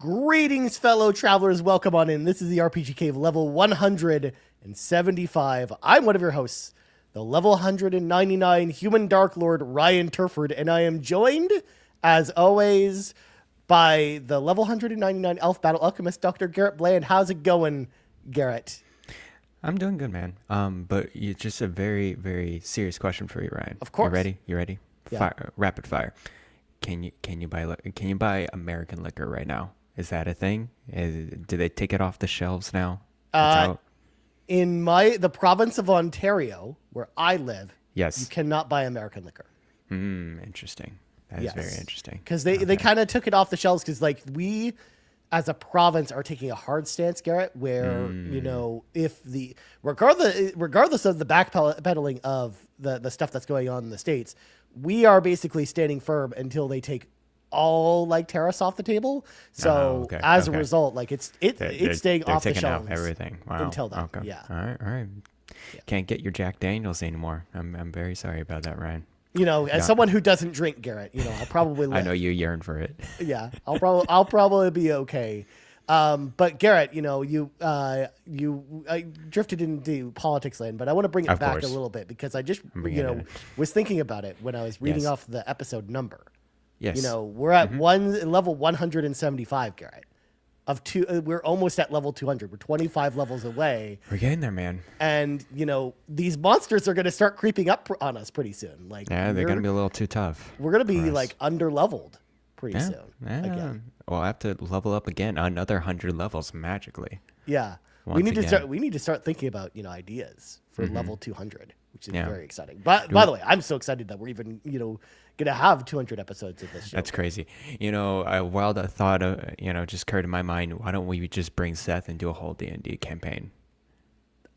Greetings, fellow travelers. Welcome on in. This is the RPG Cave, level 175. I'm one of your hosts, the level 199 human Dark Lord, Ryan Turford, and I am joined, as always, by the level 199 Elf Battle Alchemist, Dr. Garret Bland. How's it going, Garret? I'm doing good, man. But it's just a very, very serious question for you, Ryan. Of course. You ready? Yeah. Fire, rapid fire. Can you buy American liquor right now? Is that a thing? Do they take it off the shelves now? In the province of Ontario, where I live, yes, you cannot buy American liquor. Interesting. That is very interesting. Because they kind of took it off the shelves because, like, we as a province are taking a hard stance, Garret, where, you know, if regardless of the backpedaling of the stuff that's going on in the States, we are basically standing firm until they take all like tariffs off the table. So as a result, like it's staying off the shelves. Everything. Wow. Until then. Okay. Yeah. All right. Yeah. Can't get your Jack Daniels anymore. I'm very sorry about that, Ryan. You know, as someone who doesn't drink, Garret, you know, I'll probably live. I know you yearn for it. Yeah, I'll probably be okay. But Garret, you know, I drifted into politics land, but I want to bring it back a little bit because I just, was thinking about it when I was reading off the episode number. Yes. You know, we're at level 175, Garret. We're almost at level 200. We're 25 levels away. We're getting there, man. And, you know, these monsters are going to start creeping up on us pretty soon. Like, yeah, they're going to be a little too tough. We're going to be like under-leveled pretty soon. Yeah. Again. Well, I have to level up again another 100 levels magically. Yeah. We need to start thinking about, you know, ideas for level 200, which is very exciting. But by the way, I'm so excited that we're even, you know, gonna have 200 episodes of this show. That's crazy. You know, while that thought just occurred in my mind, why don't we just bring Seth and do a whole D&D campaign?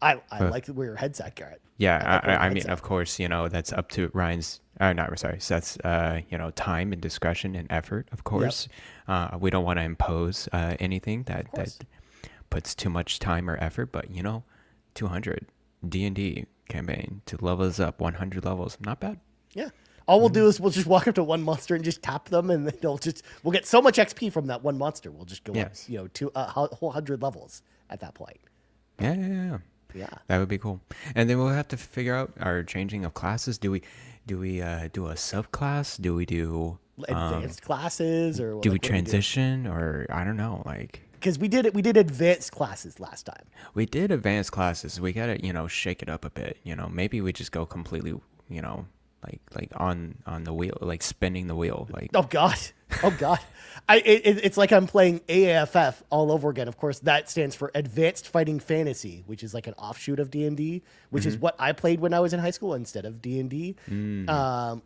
I like where your head's at, Garret. Yeah, I mean, of course, you know, that's up to Seth's time and discretion and effort, of course. Yep. We don't want to impose anything that puts too much time or effort, but, you know, 200 D&D campaign to level us up 100 levels, not bad. Yeah. All we'll do is we'll just walk up to one monster and just tap them, and we'll get so much XP from that one monster. We'll just go up, you know, to a whole 100 levels at that point. Yeah. That would be cool. And then we'll have to figure out our changing of classes. Do we do a subclass? Do we do advanced classes, or do we transition, or I don't know, like. Because we did advanced classes last time. We did advanced classes. We gotta, you know, shake it up a bit. You know, maybe we just go completely, you know, like on the wheel, like spinning the wheel. Like oh god, it's like I'm playing AAFF all over again. Of course, that stands for Advanced Fighting Fantasy, which is like an offshoot of D&D, which is what I played when I was in high school instead of D&D.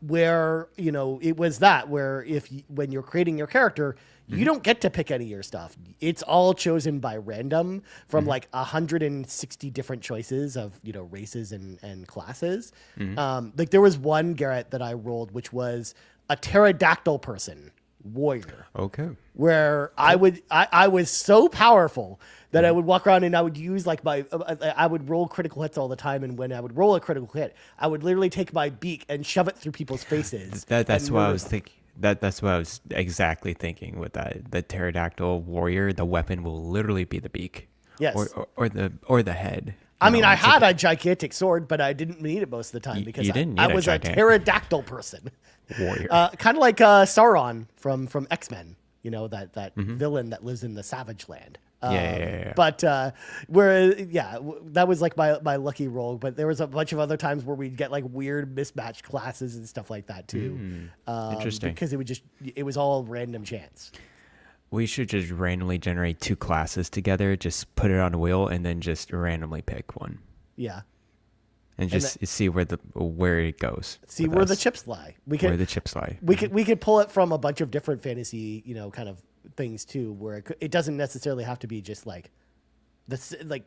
Where, you know, it was that where when you're creating your character, you don't get to pick any of your stuff. It's all chosen by random from like 160 different choices of, you know, races and classes. Like there was one, Garret, that I rolled, which was a pterodactyl person warrior. Okay. Where I was so powerful that I would walk around and I would use like I would roll critical hits all the time. And when I would roll a critical hit, I would literally take my beak and shove it through people's faces. That's what I was thinking. That's what I was exactly thinking with that. The pterodactyl warrior, the weapon will literally be the beak. Yes. Or the head. I mean, I had a gigantic sword, but I didn't need it most of the time because I was a pterodactyl person. Warrior. Kind of like Sauron from X-Men, you know, that villain that lives in the Savage Land. Yeah. But that was like my lucky roll. But there was a bunch of other times where we'd get like weird mismatched classes and stuff like that too. Interesting. Because it was all random chance. We should just randomly generate two classes together, just put it on a wheel, and then just randomly pick one. Yeah. And just see where it goes. See where the chips lie. Where the chips lie. We could pull it from a bunch of different fantasy, you know, kind of things too, where it doesn't necessarily have to be just like the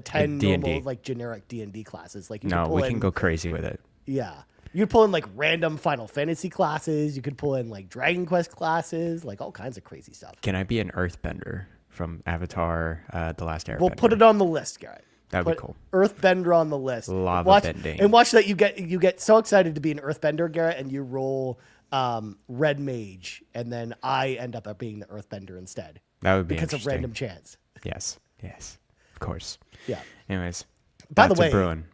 10 normal like generic D&D classes. Like we can go crazy with it. Yeah. You could pull in like random Final Fantasy classes. You could pull in like Dragon Quest classes, like all kinds of crazy stuff. Can I be an Earthbender from Avatar: The Last Airbender? We'll put it on the list, Garret. That'd be cool. Earthbender on the list. Lava bending. And watch that you get so excited to be an Earthbender, Garret, and you roll Red Mage, and then I end up being the Earthbender instead. That would be because of interesting. random chance. Yes, of course. Yeah. Anyways, By the back to way, brewing.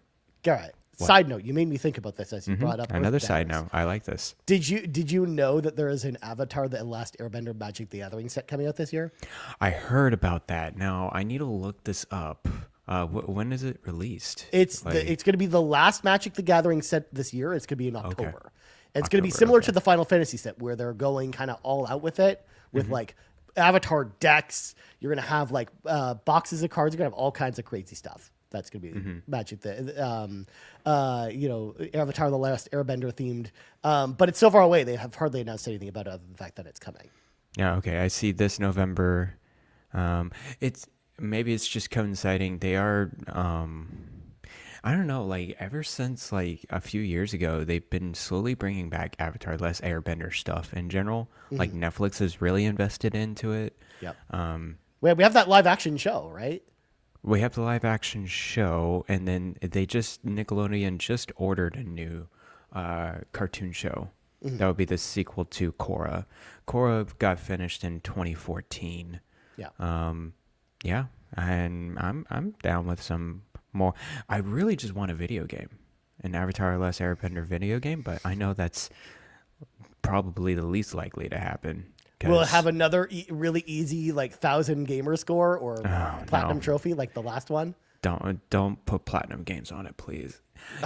Garrett, side note, you made me think about this as you brought up Another Earth side Benders. note. I like this. Did you know that there is an Avatar: The Last Airbender Magic the Gathering set coming out this year? I heard about that. Now I need to look this up. When is it released? It's going to be the last Magic the Gathering set this year. It's going to be in October. It's going to be similar to the Final Fantasy set, where they're going kind of all out with it, with like Avatar decks. You're going to have like boxes of cards. You're going to have all kinds of crazy stuff. That's going to be Magic Avatar: The Last Airbender themed. But it's so far away. They have hardly announced anything about it other than the fact that it's coming. Yeah. Okay. I see this November. Maybe it's just coinciding. They are. I don't know. Like ever since like a few years ago, they've been slowly bringing back Avatar: The Last Airbender stuff in general. Like Netflix has really invested into it. Yep. We have that live action show, right? We have the live action show, and then Nickelodeon just ordered a new cartoon show. That would be the sequel to Korra. Korra got finished in 2014. Yeah. Yeah, and I'm down with some more. I really just want a video game, an Avatar: Last Airbender video game, but I know that's probably the least likely to happen. Will it have another really easy like 1,000 gamer score or platinum trophy like the last one? Don't put platinum games on it, please.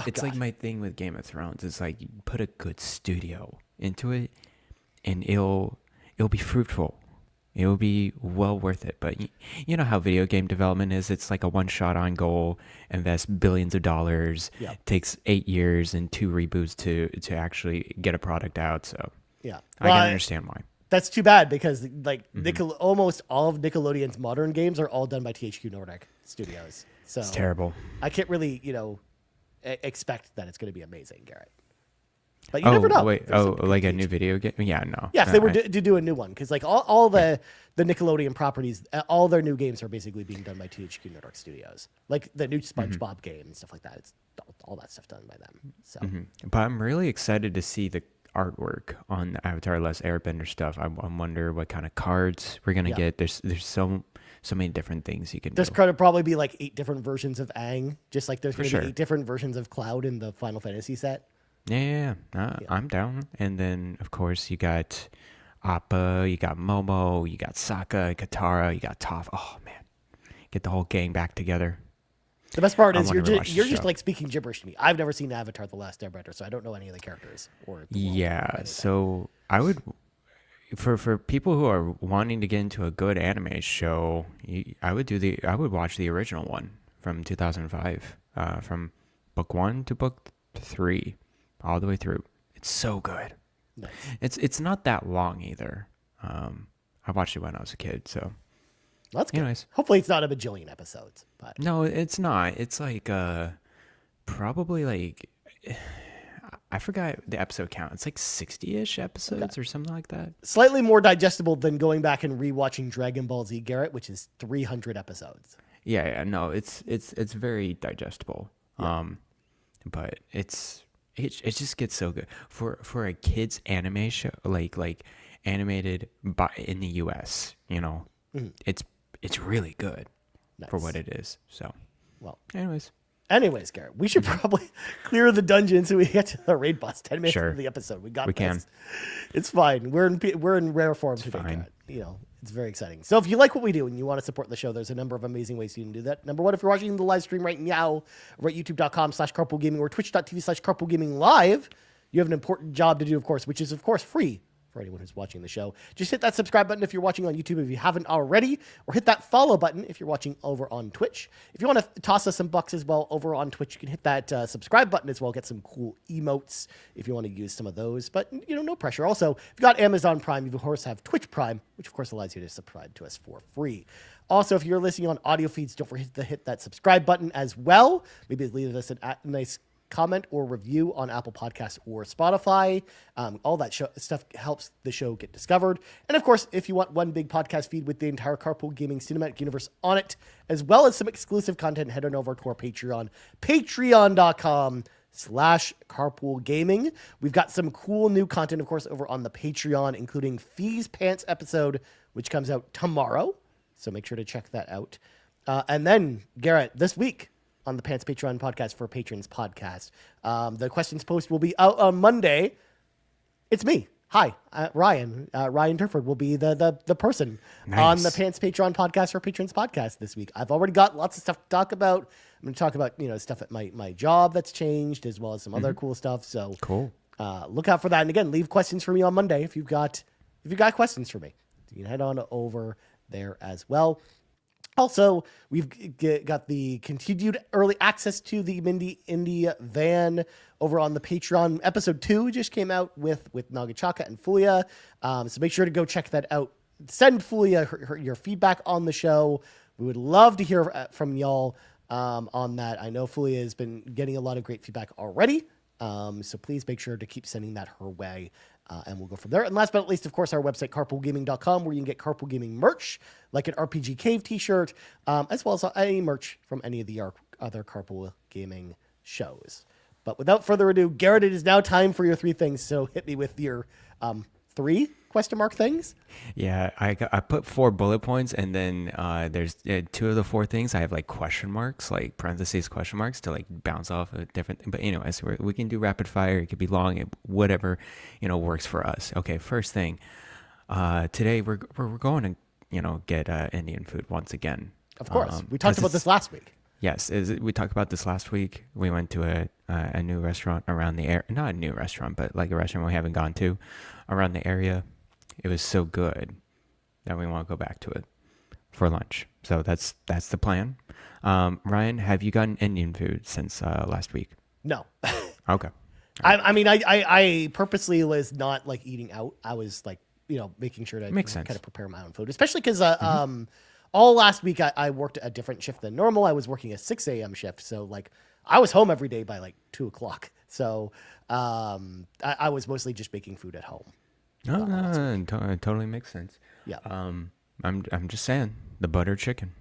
It's like my thing with Game of Thrones. It's like you put a good studio into it, and it'll be fruitful. It will be well worth it. But you know how video game development is. It's like a one-shot on goal, invest billions of dollars, takes 8 years and 2 reboots to actually get a product out. So yeah, I can understand why. That's too bad because like almost all of Nickelodeon's modern games are all done by THQ Nordic Studios. So it's terrible. I can't really, expect that it's going to be amazing, Garrett. But you never know. Wait, like a new video game? Yeah, no. Yeah, if they were to do a new one, because like all the Nickelodeon properties, all their new games are basically being done by THQ Nordic Studios. Like the new SpongeBob game and stuff like that. It's all that stuff done by them. So, But I'm really excited to see the artwork on the Avatar: Last Airbender stuff. I wonder what kind of cards we're gonna get. There's so many different things you can do. There's going to probably be like 8 different versions of Aang, just like there's going to be 8 different versions of Cloud in the Final Fantasy set. Yeah. I'm down. And then, of course, you got Appa, you got Momo, you got Sokka, Katara, you got Toph. Oh, man. Get the whole gang back together. The best part is you're just like speaking gibberish to me. I've never seen Avatar: The Last Airbender, so I don't know any of the characters. So I would... For people who are wanting to get into a good anime show, I would watch the original one from 2005, from book 1 to book 3, all the way through. It's so good. Nice. It's not that long either. I watched it when I was a kid, so that's good. Anyways. Hopefully, it's not a bajillion episodes. But no, it's not. It's like probably like. I forgot the episode count. It's like 60-ish episodes or something like that. Slightly more digestible than going back and rewatching Dragon Ball Z, Garrett, which is 300 episodes. Yeah, no, it's very digestible. Yeah. But it just gets so good for a kids anime show, like animated in the US. It's really good for what it is. So, Anyways, Garrett, we should probably clear the dungeon so we get to the raid boss 10 minutes into the episode. We can. It's fine. We're in rare form today, Garrett. It's very exciting. So if you like what we do and you want to support the show, there's a number of amazing ways you can do that. Number one, if you're watching the live stream right now, over at youtube.com/carpoolgaming or twitch.tv/carpoolgaming live, you have an important job to do, of course, which is, of course, free for anyone who's watching the show. Just hit that subscribe button if you're watching on YouTube if you haven't already, or hit that follow button if you're watching over on Twitch. If you want to toss us some bucks as well over on Twitch, you can hit that subscribe button as well, get some cool emotes if you want to use some of those, but no pressure. Also, if you've got Amazon Prime, you of course have Twitch Prime, which of course allows you to subscribe to us for free. Also, if you're listening on audio feeds, don't forget to hit that subscribe button as well. Maybe leave us a nice comment or review on Apple Podcasts or Spotify. All that stuff helps the show get discovered. And of course, if you want one big podcast feed with the entire Carpool Gaming cinematic universe on it, as well as some exclusive content, head on over to our Patreon, patreon.com/Carpool Gaming. We've got some cool new content, of course, over on the Patreon, including Fees Pants episode which comes out tomorrow. So make sure to check that out. And then, Garret, this week on the Pants Patreon podcast for Patrons podcast, the questions post will be out on Monday. It's me. Hi, Ryan. Ryan Turford will be the person on the Pants Patreon podcast for Patrons podcast this week. I've already got lots of stuff to talk about. I'm going to talk about stuff at my job that's changed, as well as some other cool stuff. So cool. Look out for that. And again, leave questions for me on Monday if you've got questions for me. You can head on over there as well. Also, we've got the continued early access to the Mindy Indie van over on the Patreon. Episode 2 just came out with Nagachaka and Fulia. So make sure to go check that out. Send Fulia your feedback on the show. We would love to hear from y'all on that. I know Fulia has been getting a lot of great feedback already. So please make sure to keep sending that her way. And we'll go from there. And last but not least, of course, our website, carpoolgaming.com, where you can get Carpool Gaming merch, like an RPG Cave t-shirt, as well as any merch from any of the other Carpool Gaming shows. But without further ado, Garret, it is now time for your 3 things. So hit me with your 3 question mark things. Yeah, I put 4 bullet points, and then there's 2 of the 4 things I have like question marks, like parentheses question marks to like bounce off a different. But anyways, we can do rapid fire. It could be long, whatever works for us. Okay, first thing. Today we're going to get Indian food once again. Of course, we talked about this last week. Yes, we talked about this last week. We went to a new restaurant around the area. Not a new restaurant, but like a restaurant we haven't gone to around the area. It was so good that we want to go back to it for lunch. So that's the plan. Ryan, have you gotten Indian food since last week? No. Okay. I purposely was not like eating out. I was like, making sure to kind of prepare my own food, especially because all last week I worked a different shift than normal. I was working a 6 a.m. shift. So like I was home every day by like 2 o'clock. So I was mostly just making food at home. No, totally makes sense. Yeah. I'm just saying the butter chicken.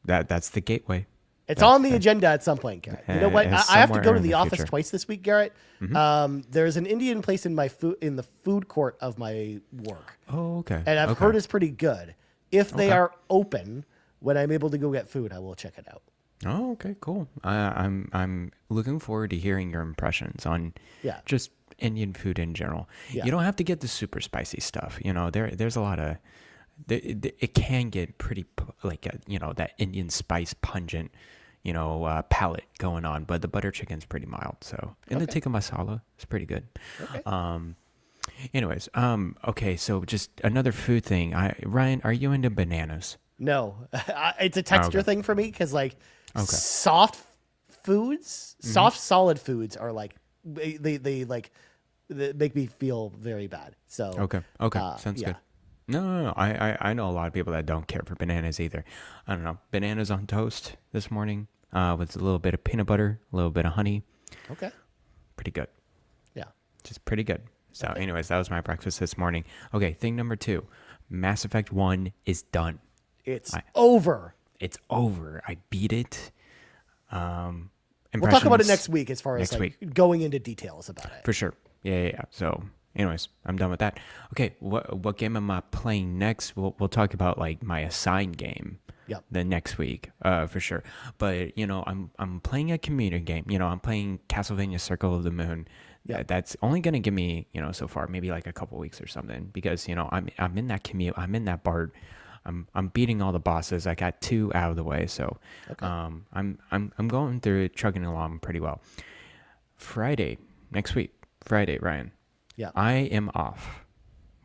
That's the gateway. It's on the agenda at some point, Garret. You know what? I have to go to the office twice this week, Garret. There's an Indian place in the food court of my work. Oh, okay. And I've heard it's pretty good. If they are open, when I'm able to go get food, I will check it out. Oh, okay, cool. I'm looking forward to hearing your impressions on just Indian food in general. Yeah. You don't have to get the super spicy stuff. There's a lot of it can get pretty like that Indian spice pungent palate going on, but the butter chicken's pretty mild. So the tikka masala is pretty good. Okay. Anyways, okay, so just another food thing. Ryan, are you into bananas? No, it's a texture thing for me because soft foods, soft solid foods are like they make me feel very bad. So okay, sounds good. No. I know a lot of people that don't care for bananas either. I don't know. Bananas on toast this morning with a little bit of peanut butter, a little bit of honey. Okay. Pretty good. Yeah. Just pretty good. So anyways, that was my breakfast this morning. Okay, thing number 2. Mass Effect 1 is done. It's over. It's over. I beat it. We'll talk about it next week as far as going into details about it. For sure. Yeah. So anyways, I'm done with that. Okay, what game am I playing next? We'll talk about like my assigned game. Yep. The next week, for sure. But I'm playing a community game. I'm playing Castlevania Circle of the Moon. Yeah, that's only gonna give me so far maybe like a couple weeks or something because I'm in that commute. I'm in that BART. I'm beating all the bosses. I got 2 out of the way, so I'm going through it, chugging along pretty well. Next week, Friday, Ryan. Yeah. I am off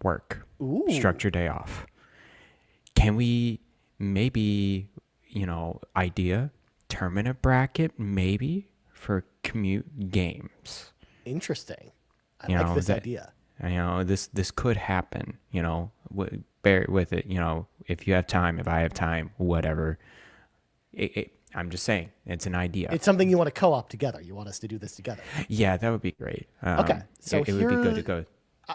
work. Ooh. Structured day off. Can we maybe, idea tournament bracket maybe for commute games? Interesting. I like this idea. This could happen, bear with it, if you have time, if I have time, whatever. I'm just saying, it's an idea. It's something you want to co-op together. You want us to do this together. Yeah, that would be great. Okay. So it would be good to go.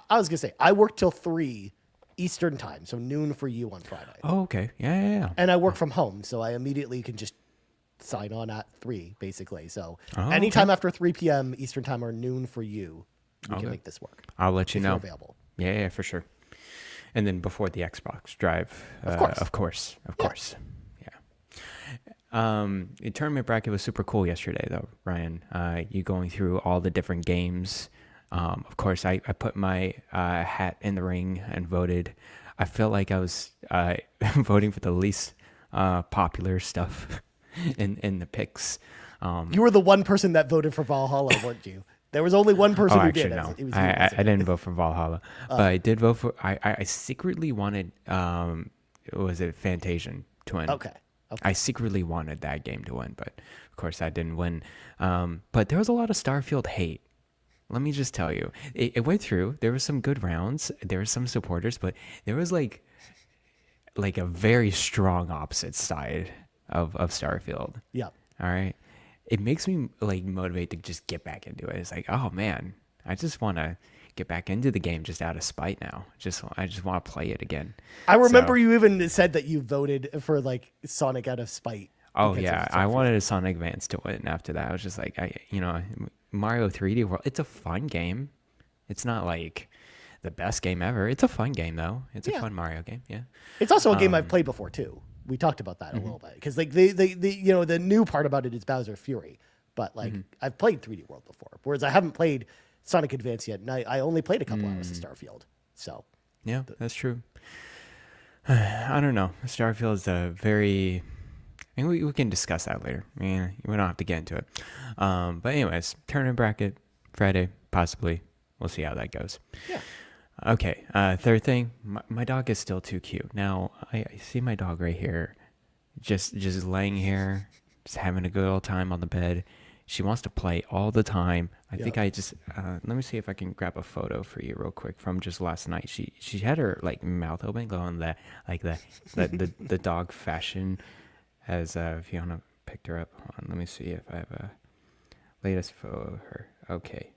I was going to say, I work till 3 Eastern time, so noon for you on Friday. Oh, okay. Yeah. And I work from home, so I immediately can just sign on at 3, basically. So anytime after 3 p.m. Eastern time or noon for you, we can make this work. I'll let you know. Available. Yeah, for sure. And then before the Xbox Drive, of course. Yeah. The tournament bracket was super cool yesterday, though, Ryan. You going through all the different games. Of course, I put my hat in the ring and voted. I felt like I was voting for the least popular stuff in the picks. You were the one person that voted for Valhalla, weren't you? There was only one person who did. No. It was I didn't vote for Valhalla, but I did vote for. I secretly wanted. Was it Fantasian to win? Okay. I secretly wanted that game to win, but of course I didn't win. But there was a lot of Starfield hate. Let me just tell you, it went through. There were some good rounds. There were some supporters, but there was like a very strong opposite side of Starfield. Yeah. All right. It makes me like motivate to just get back into it. It's like, oh man, I just want to get back into the game just out of spite now. I just want to play it again. I remember you even said that you voted for like Sonic out of spite. Oh yeah, I wanted a Sonic Advance to win. After that, I was just like, Mario 3D World. It's a fun game. It's not like the best game ever. It's a fun game though. It's a fun Mario game. Yeah. It's also a game I've played before too. We talked about that a little bit because like the new part about it is Bowser Fury, but like I've played 3D World before, whereas I haven't played Sonic Advance yet, and I only played a couple hours of Starfield. So yeah, that's true. I don't know. Starfield is a very. I mean, we can discuss that later. I mean, we don't have to get into it. But anyways, tournament bracket Friday, possibly. We'll see how that goes. Yeah. Okay, third thing, my dog is still too cute. Now, I see my dog right here, just laying here, just having a good old time on the bed. She wants to play all the time. I think I just, let me see if I can grab a photo for you real quick from just last night. She had her, like, mouth open, going the dog fashion, as, if you want to pick her up. Hold on, let me see if I have a latest photo of her. Okay.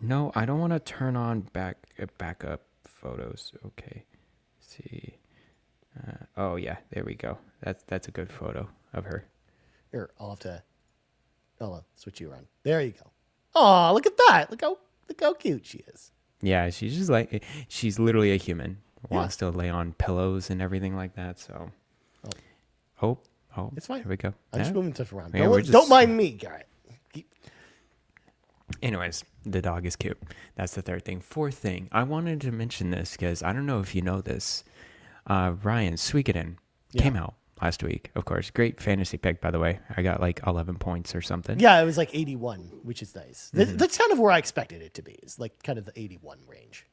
No, I don't want to turn on backup photos. Okay, let's see. Oh yeah, there we go. That's a good photo of her. Here, I'll switch you around. There you go. Oh, look at that! Look how cute she is. Yeah, she's just like she's literally a human. Wants to lay on pillows and everything like that. So, oh, it's fine. Here we go. I'm just moving stuff around. Yeah, don't mind me, Garret. Anyways, the dog is cute. That's the third thing. Fourth thing, I wanted to mention this because I don't know if you know this. Ryan Suikoden came out last week, of course. Great fantasy pick, by the way. I got like 11 points or something. Yeah, it was like 81, which is nice. That's kind of where I expected it to be. It's like kind of the 81 range.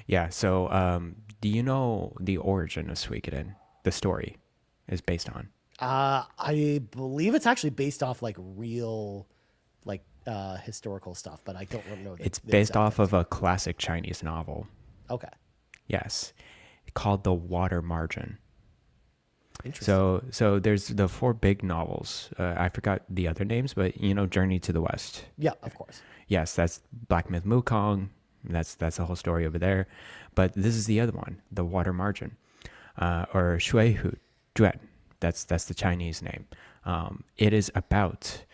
Yeah, so do you know the origin of Suikoden? The story is based on? I believe it's actually based off like real... like historical stuff, but I don't know. It's based off of a classic Chinese novel. Okay. Yes, called The Water Margin. Interesting. So there's the 4 big novels. I forgot the other names, but Journey to the West. Yeah, of course. Yes, that's Black Myth Wukong. That's the whole story over there. But this is the other one, The Water Margin, or Shui Hu Juan. That's the Chinese name. It is about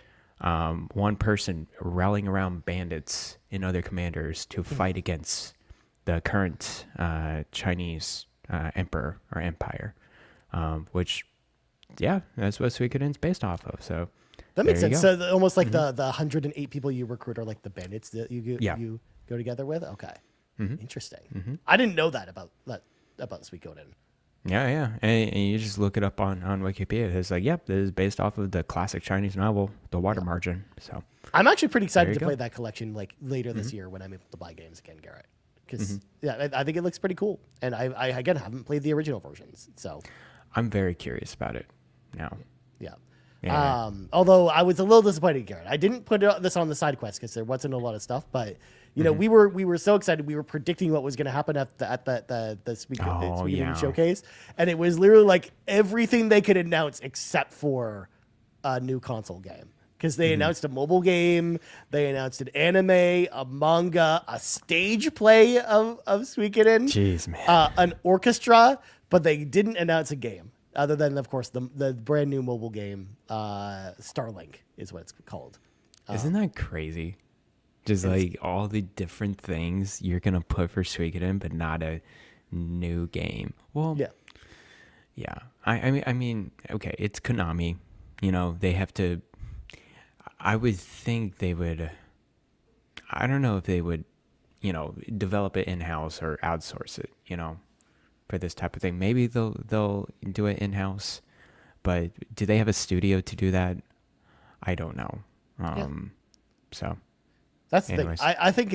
one person rallying around bandits and other commanders to fight against the current Chinese emperor or empire, which, that's what Suikoden's based off of. So that makes sense. So almost like the 108 people you recruit are like the bandits that you go together with. Okay, interesting. I didn't know that about Suikoden. Yeah, and you just look it up on Wikipedia. It's like, this is based off of the classic Chinese novel, The Water Margin. So I'm actually pretty excited to play that collection like later this year when I'm able to buy games again, Garret. Because I think it looks pretty cool, and I again haven't played the original versions, so I'm very curious about it now. Yeah. Although I was a little disappointed, Garret. I didn't put this on the side quest because there wasn't a lot of stuff, but we were so excited. We were predicting what was going to happen at the Sweden showcase, and it was literally like everything they could announce except for a new console game. Because they announced a mobile game, they announced an anime, a manga, a stage play of Suikoden. Jeez, man. An orchestra, but they didn't announce a game. Other than, of course, the brand new mobile game, Starlink is what it's called. Isn't that crazy? Just like all the different things you're gonna put for Suikoden, but not a new game. Well, yeah. I mean, okay, it's Konami. You know, they have to. I would think they would. I don't know if they would, you know, develop it in house or outsource it. You know, for this type of thing. Maybe they'll do it in house, but do they have a studio to do that? I don't know. So. That's the thing. I think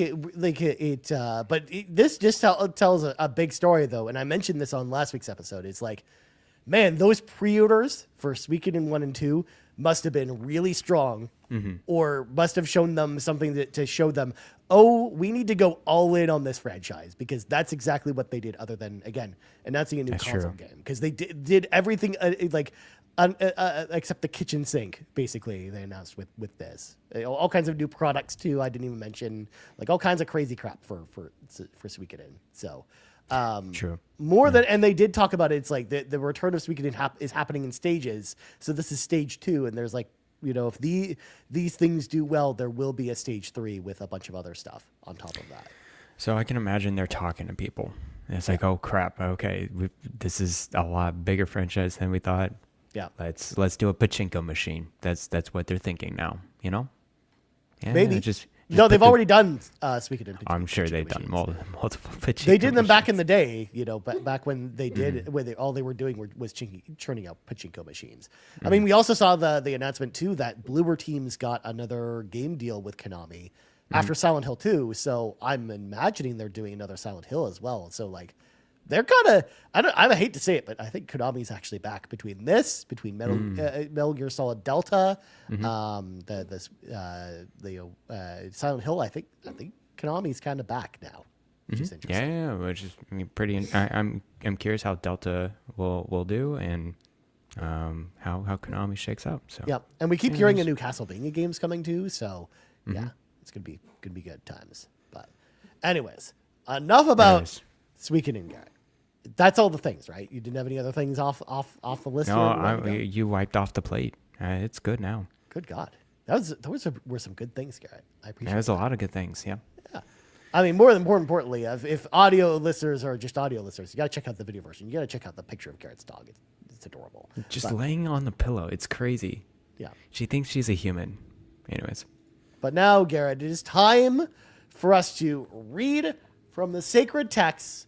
this just tells a big story though, and I mentioned this on last week's episode. It's like, man, those pre-orders for Suikoden 1 and 2 must have been really strong, or must have shown them something to show them, oh, we need to go all in on this franchise, because that's exactly what they did. Other than again announcing a new console game, because they did everything except the kitchen sink, basically, they announced with this. All kinds of new products, too. I didn't even mention, like, all kinds of crazy crap for Suikoden. So, true. More than, and they did talk about it. It's like the return of Suikoden is happening in stages. So this is stage 2, and there's like, you know, if these things do well, there will be a stage 3 with a bunch of other stuff on top of that. So I can imagine they're talking to people. And it's like, oh crap, okay, this is a lot bigger franchise than we thought. Yeah, let's do a pachinko machine. That's what they're thinking now. You know, maybe just no. They've already done Suikoden. I'm sure they've done multiple pachinko. They did them back in the day. You know, back when they did, when all they were doing was churning out pachinko machines. I mean, we also saw the announcement too that Bloober Teams got another game deal with Konami after Silent Hill 2. So I'm imagining they're doing another Silent Hill as well. So like. They're kind of, I hate to say it, but I think Konami's actually back between Metal Gear Solid Delta, the Silent Hill. I think Konami's kind of back now, which is interesting. Yeah, which is pretty. I'm curious how Delta will do, and how Konami shakes out. So yeah, and we keep hearing a new Castlevania game's coming too. So yeah, it's gonna be good times. But anyways, enough about Suikoden, Garret. That's all the things, right? You didn't have any other things off the list? No, you wiped off the plate. It's good now. Good God. Those were some good things, Garret. I appreciate it. There's a lot of good things, yeah. Yeah. I mean, more importantly, if audio listeners are just audio listeners, you got to check out the video version. You got to check out the picture of Garrett's dog. It's adorable. Just laying on the pillow. It's crazy. Yeah. She thinks she's a human. Anyways. But now, Garret, it is time for us to read from the sacred texts,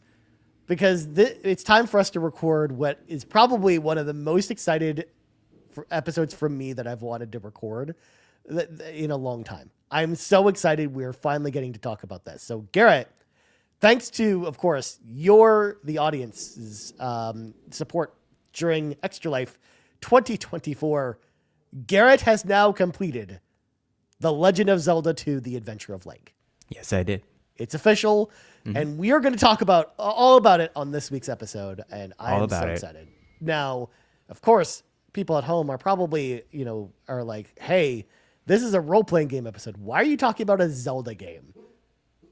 because it's time for us to record what is probably one of the most excited episodes from me that I've wanted to record in a long time. I'm so excited we're finally getting to talk about this. So, Garret, thanks to, of course, the audience's support during Extra Life 2024, Garret has now completed The Legend of Zelda 2: The Adventure of Link. Yes, I did. It's official. And we are going to talk all about it on this week's episode, and I am so excited. Now, of course, people at home are probably, are like, hey, this is a role-playing game episode. Why are you talking about a Zelda game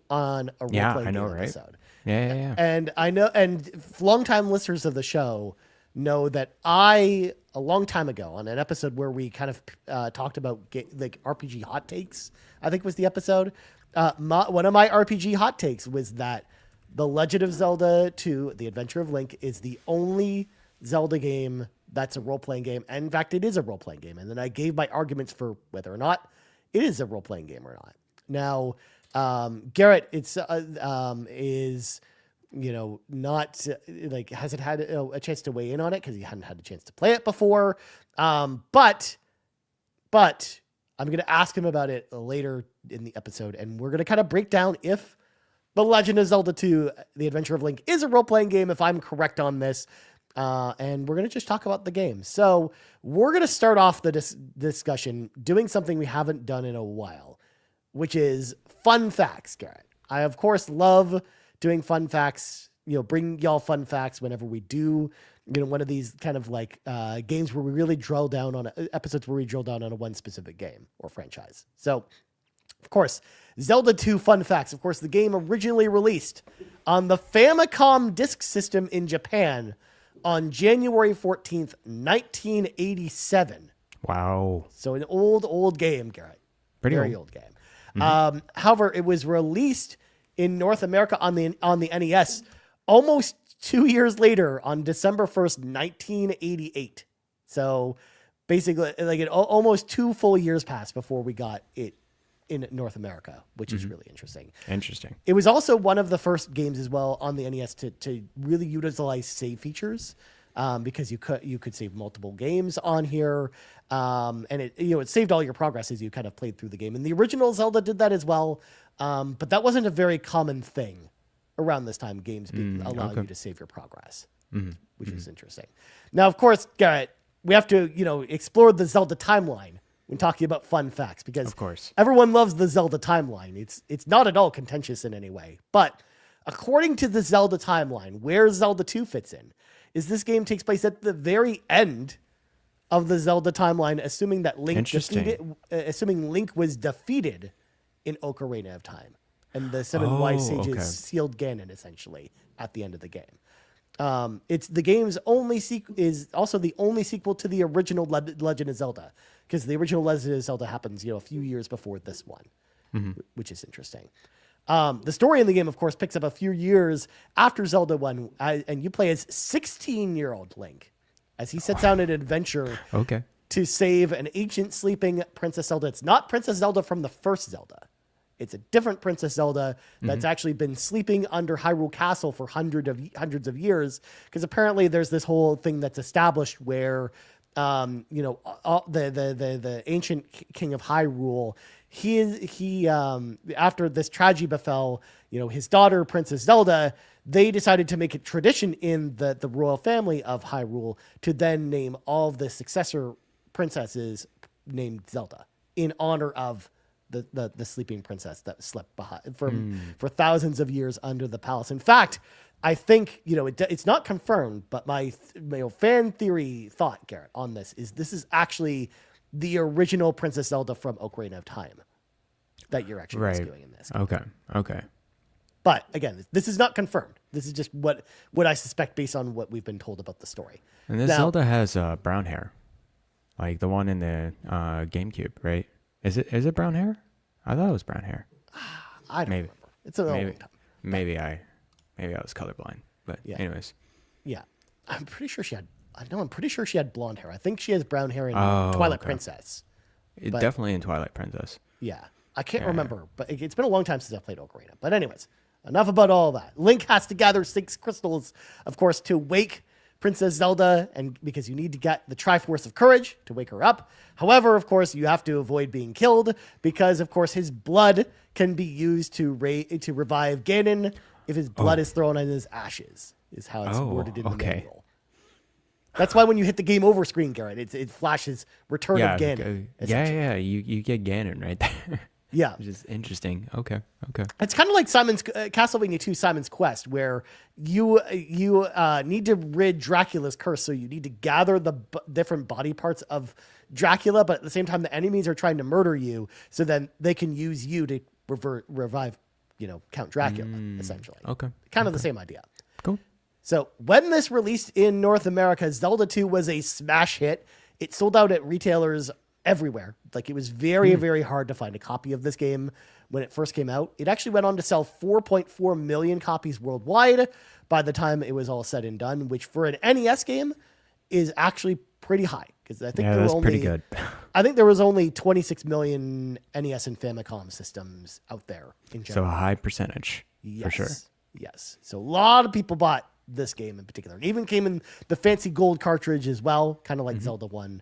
on a role-playing game episode? Yeah. And I know, and longtime listeners of the show know that a long time ago, on an episode where we kind of talked about like RPG hot takes, I think was the episode, one of my RPG hot takes was that The Legend of Zelda 2: The Adventure of Link is the only Zelda game that's a role-playing game. And in fact, it is a role-playing game. And then I gave my arguments for whether or not it is a role-playing game or not. Now, Garret, is not like, hasn't had a chance to weigh in on it because he hadn't had a chance to play it before. But I'm going to ask him about it later in the episode, and we're going to kind of break down if The Legend of Zelda 2: The Adventure of Link is a role-playing game, if I'm correct on this. And we're going to just talk about the game. So we're going to start off the discussion doing something we haven't done in a while, which is fun facts, Garret. I, of course, love doing fun facts, bring y'all fun facts whenever we do, one of these kind of like games where we really drill down on episodes where we drill down on a one specific game or franchise. So, of course, Zelda 2 fun facts. Of course, the game originally released on the Famicom Disk System in Japan on January 14th, 1987. Wow. So an old game, Garret. Very old game. However, it was released in North America on the NES almost 2 years later on December 1st, 1988. So basically, like almost 2 full years passed before we got it in North America, which is really interesting. Interesting. It was also one of the first games as well on the NES to really utilize save features, because you could save multiple games on here, and it saved all your progress as you kind of played through the game. And the original Zelda did that as well, but that wasn't a very common thing around this time. Games allowing you to save your progress, which is interesting. Now, of course, Garret, we have to explore the Zelda timeline when talking about fun facts, because of course everyone loves the Zelda timeline. It's not at all contentious in any way. But according to the Zelda timeline, where Zelda 2 fits in is this game takes place at the very end of the Zelda timeline, assuming that Link was defeated in Ocarina of Time, and the 7 wise sages sealed Ganon essentially at the end of the game. It's the game's is also the only sequel to the original Legend of Zelda, because the original Legend of Zelda happens, a few years before this one, which is interesting. The story in the game, of course, picks up a few years after Zelda 1, and you play as 16-year-old Link as he sets out an adventure to save an ancient sleeping Princess Zelda. It's not Princess Zelda from the first Zelda. It's a different Princess Zelda that's actually been sleeping under Hyrule Castle for hundreds of years, because apparently there's this whole thing that's established where the ancient king of Hyrule, he after this tragedy befell, his daughter Princess Zelda, they decided to make it tradition in the royal family of Hyrule to then name all of the successor princesses named Zelda in honor of the sleeping princess that slept behind for thousands of years under the palace. In fact, I think it's not confirmed, but my fan theory thought, Garret, on this is actually the original Princess Zelda from Ocarina of Time that you're actually rescuing in this game. Okay. But again, this is not confirmed. This is just what I suspect based on what we've been told about the story. And this Zelda has brown hair, like the one in the GameCube, right? Is it brown hair? I thought it was brown hair. I don't remember. It's a long time. Maybe I was colorblind. But anyways. Yeah. I'm pretty sure she had blonde hair. I think she has brown hair in Twilight Princess. Definitely in Twilight Princess. Yeah. I can't remember, but it's been a long time since I played Ocarina. But anyways, enough about all that. Link has to gather 6 crystals, of course, to wake Princess Zelda, and because you need to get the Triforce of Courage to wake her up. However, of course, you have to avoid being killed, because, of course, his blood can be used to revive Ganon if his blood is thrown on his ashes, is how it's worded in the manual. That's why when you hit the game over screen, Garret, it flashes Return of Ganon. You get Ganon right there. Yeah. Which is interesting. Okay. It's kind of like Castlevania 2 Simon's Quest, where you need to rid Dracula's curse, so you need to gather the different body parts of Dracula, but at the same time the enemies are trying to murder you, so then they can use you to revive Count Dracula, essentially. Okay. Kind of the same idea. Cool. So when this released in North America, Zelda 2 was a smash hit. It sold out at retailers everywhere. Like, it was very, very hard to find a copy of this game when it first came out. It actually went on to sell 4.4 million copies worldwide by the time it was all said and done, which for an NES game is actually pretty high. Because I think pretty good. I think there was only 26 million NES and Famicom systems out there in general. So a high percentage, for sure. Yes. So a lot of people bought this game in particular. It even came in the fancy gold cartridge as well, kind of like Zelda 1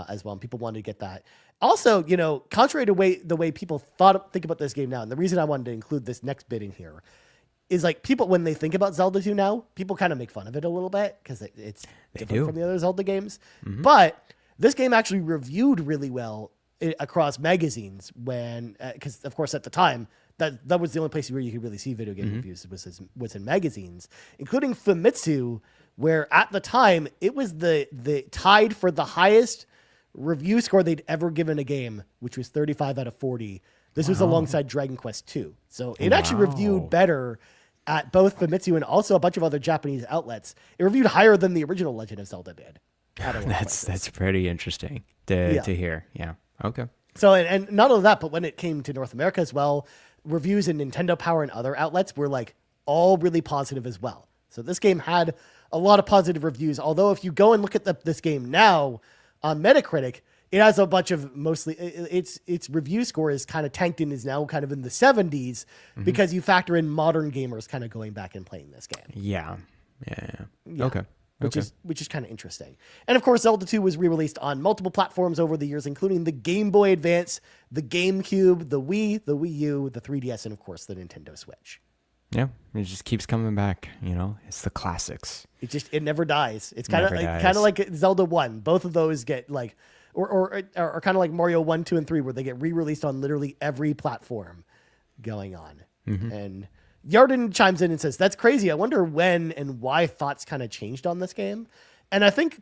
as well. And people wanted to get that. Also, contrary to the way people think about this game now, and the reason I wanted to include this next bit in here is, like, people, when they think about Zelda 2 now, people kind of make fun of it a little bit because it's different from the other Zelda games. But this game actually reviewed really well across magazines because, of course, at the time, that was the only place where you could really see video game reviews was in magazines, including Famitsu, where at the time it was the tied for the highest review score they'd ever given a game, which was 35 out of 40. This was alongside Dragon Quest 2. So it actually reviewed better at both Famitsu and also a bunch of other Japanese outlets. It reviewed higher than the original Legend of Zelda did. That's pretty interesting to hear. Yeah. Okay. So, and not only that, but when it came to North America as well, reviews in Nintendo Power and other outlets were like all really positive as well. So this game had a lot of positive reviews. Although if you go and look at this game now on Metacritic, it has a bunch of mostly its review score is kind of tanked and is now kind of in the 70s because you factor in modern gamers kind of going back and playing this game. Yeah. Okay. Which is kind of interesting. And of course, Zelda 2 was re-released on multiple platforms over the years, including the Game Boy Advance, the GameCube, the Wii, the Wii U, the 3DS, and of course the Nintendo Switch. Yeah, it just keeps coming back. It's the classics. It never dies. It's kind of like Zelda 1. Both of those get like, or kind of like Mario 1, 2, and 3, where they get re-released on literally every platform going on. And Yarden chimes in and says, "That's crazy. I wonder when and why thoughts kind of changed on this game." And I think,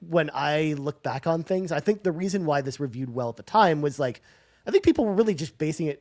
when I look back on things, I think the reason why this reviewed well at the time was like, I think people were really just basing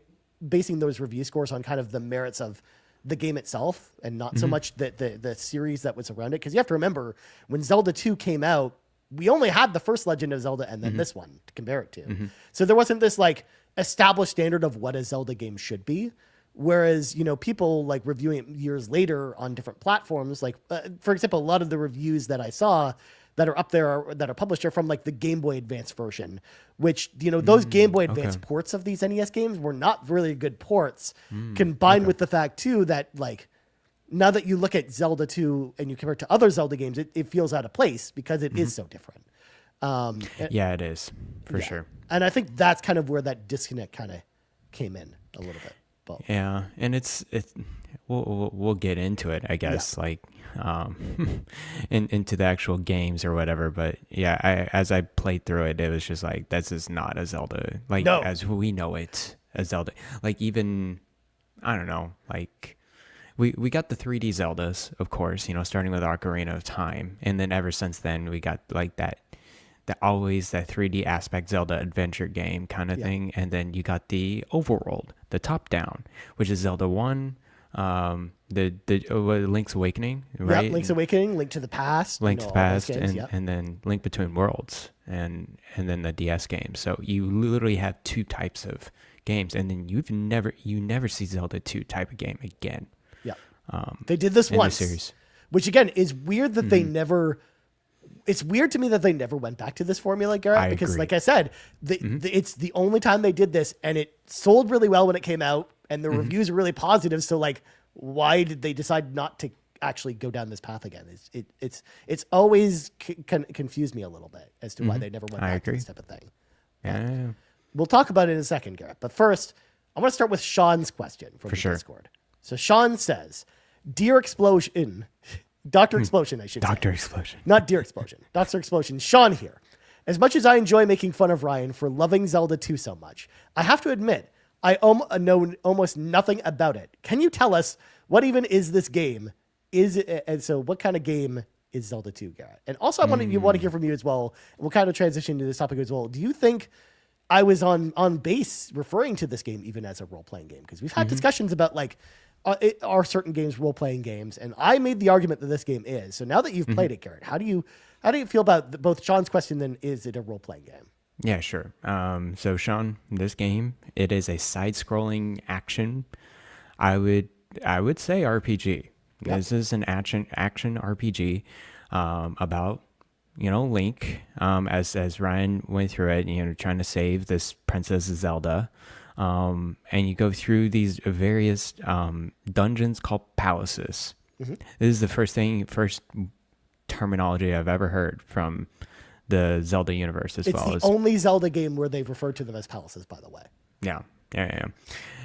those review scores on kind of the merits of the game itself and not so much the series that was around it. Because you have to remember, when Zelda 2 came out, we only had the first Legend of Zelda and then this one to compare it to. So there wasn't this like established standard of what a Zelda game should be. Whereas, people like reviewing it years later on different platforms, like, for example, a lot of the reviews that I saw that are up there that are published are from like the Game Boy Advance version, which, those Game Boy Advance ports of these NES games were not really good ports, combined with the fact too that like, now that you look at Zelda 2 and you compare it to other Zelda games, it feels out of place because it is so different. Yeah, it is for sure. And I think that's kind of where that disconnect kind of came in a little bit. But. Yeah, and it's we'll get into it, I guess, like into the actual games or whatever. But yeah, as I played through it, it was just like, this is not a Zelda as we know it, a Zelda. Like, even, I don't know, like we got the 3D Zeldas, of course, starting with Ocarina of Time, and then ever since then we got like that always that 3D aspect Zelda adventure game kind of thing. And then you got the overworld, the top down, which is Zelda 1, the Link's Awakening, right? Yep, Link's Awakening, Link to the Past. Link to the Past, and then Link Between Worlds, and then the DS game. So you literally have two types of games, and then you never see Zelda 2 type of game again. Yeah. They did this once. The series. Which again is weird that they never... It's weird to me that they never went back to this formula, Garrett, because agree. like I said, it's the only time they did this, and it sold really well when it came out, and the reviews are really positive. So like, why did they decide not to actually go down this path again? It's always confused me a little bit as to why they never went back to this type of thing. Yeah. We'll talk about it in a second, Garrett. But first, I want to start with Sean's question from the Discord. So Sean says, "Dear Explosion." Dr. Explosion, I should say. Dr. Explosion. Not Dear Explosion. Dr. Explosion. Sean here. As much as I enjoy making fun of Ryan for loving Zelda 2 so much, I have to admit, I know almost nothing about it. Can you tell us what even is this game? And so what kind of game is Zelda 2, Garrett? And also I want to hear from you as well. We'll kind of transition to this topic as well. Do you think I was on base referring to this game even as a role-playing game? Because we've had discussions about like, are certain games role-playing games, and I made the argument that this game is. So now that you've played it, Garrett, how do you feel about both Sean's question and is it a role-playing game? Yeah, sure. So Sean, this game, it is a side-scrolling action. I would say RPG. Yep. This is an action RPG about Link, as Ryan went through it, trying to save this Princess Zelda. And you go through these various dungeons called palaces. This is the first terminology I've ever heard from the Zelda universe as well. It's the only Zelda game where they've referred to them as palaces, by the way. Yeah.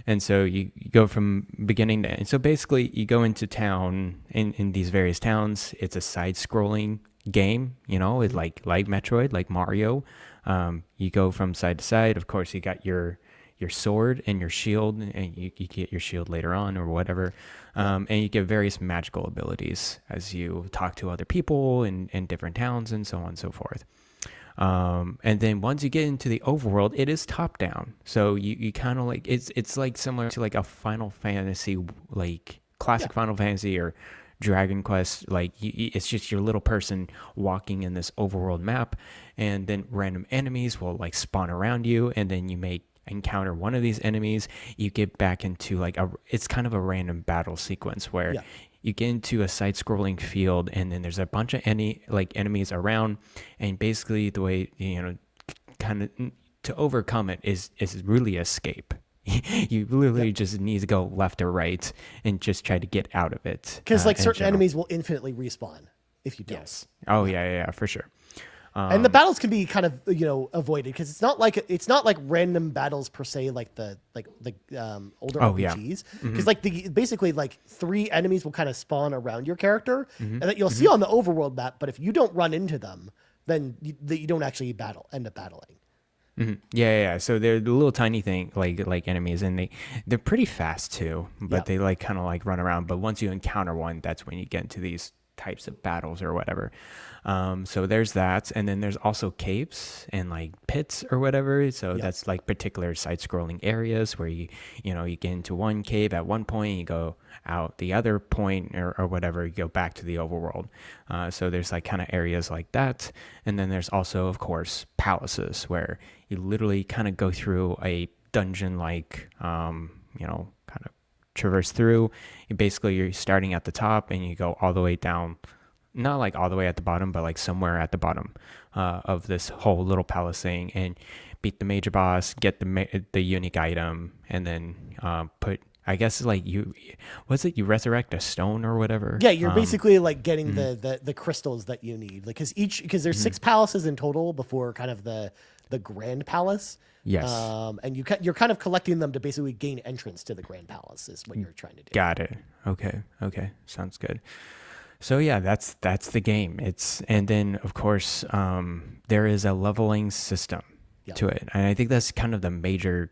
And so you go from beginning to end. So basically, you go into town in these various towns. It's a side-scrolling game, it's like Metroid, like Mario. You go from side to side. Of course, you got your sword and your shield, and you get your shield later on or whatever. And you get various magical abilities as you talk to other people in different towns and so on and so forth. And then once you get into the overworld, it is top down. So you kind of like, it's like similar to like a Final Fantasy, like classic Final Fantasy or Dragon Quest, like it's just your little person walking in this overworld map, and then random enemies will like spawn around you, and then you may encounter one of these enemies. You get back into like it's kind of a random battle sequence where you get into a side-scrolling field, and then there's a bunch of enemies around, and basically the way kind of to overcome it is really escape. You literally just need to go left or right and just try to get out of it. Because like certain enemies will infinitely respawn if you don't. Yes. Oh yeah, for sure. And the battles can be kind of avoided because it's not like random battles per se like the older RPGs because basically like 3 enemies will kind of spawn around your character and that you'll see on the overworld map, but if you don't run into them, then you don't actually end up battling. Yeah. So they're the little tiny thing like enemies, and they're pretty fast too, but they like kind of like run around. But once you encounter one, that's when you get into these types of battles or whatever. So there's that, and then there's also caves and like pits or whatever. So that's like particular side-scrolling areas where you get into one cave at one point, you go out the other point or whatever, you go back to the overworld. So there's like kind of areas like that, and then there's also, of course, palaces where you literally kind of go through a dungeon like kind of traverse through. You're starting at the top and you go all the way down, not like all the way at the bottom, but like somewhere at the bottom of this whole little palace thing, and beat the major boss, get the unique item, and then I guess like you resurrect a stone or whatever. Yeah, you're basically like getting the crystals that you need, like because there's 6 palaces in total before kind of the Grand Palace. Yes. And you're kind of collecting them to basically gain entrance to the Grand Palace is what you're trying to do. Got it. Okay. Sounds good. So yeah, that's the game. And then of course there is a leveling system to it, and I think that's kind of the major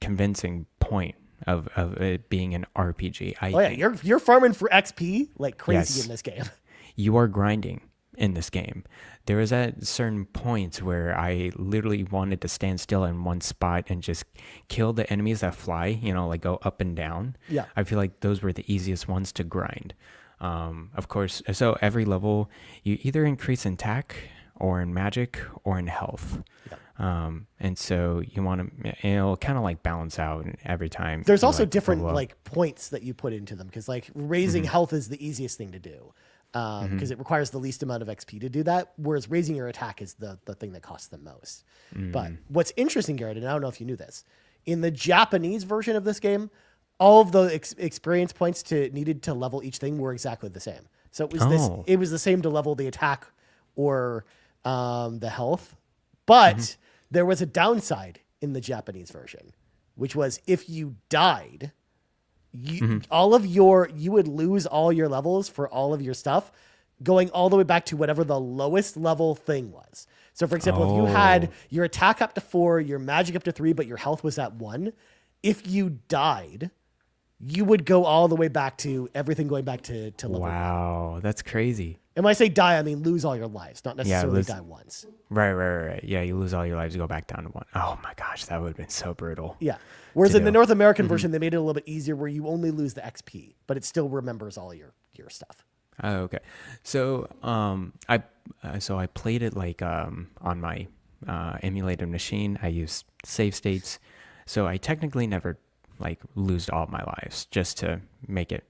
convincing point of it being an RPG. You're farming for XP like crazy in this game. You are grinding in this game. There was at certain points where I literally wanted to stand still in one spot and just kill the enemies that fly, like go up and down. Yeah. I feel like those were the easiest ones to grind. Of course, so every level you either increase in attack or in magic or in health. Yeah. And so you want to, it'll kind of like balance out every time. There's also different like points that you put into them because like raising health is the easiest thing to do. Because it requires the least amount of XP to do that, whereas raising your attack is the thing that costs the most. But what's interesting, Garret, and I don't know if you knew this, in the Japanese version of this game, all of the experience points needed to level each thing were exactly the same. So it was the same to level the attack or the health, but there was a downside in the Japanese version, which was if you died, you would lose all your levels for all of your stuff, going all the way back to whatever the lowest level thing was. So for example, if you had your attack up to 4, your magic up to 3, but your health was at 1, if you died, you would go all the way back to everything going back to level 1. Wow, that's crazy. And when I say die, I mean lose all your lives, not necessarily die once. Right. Yeah, you lose all your lives, you go back down to 1. Oh my gosh, that would have been so brutal. Yeah. Whereas in the North American version, they made it a little bit easier where you only lose the XP, but it still remembers all your stuff. Oh, okay. So I played it like on my emulated machine. I used save states. So I technically never like lose all my lives just to make it,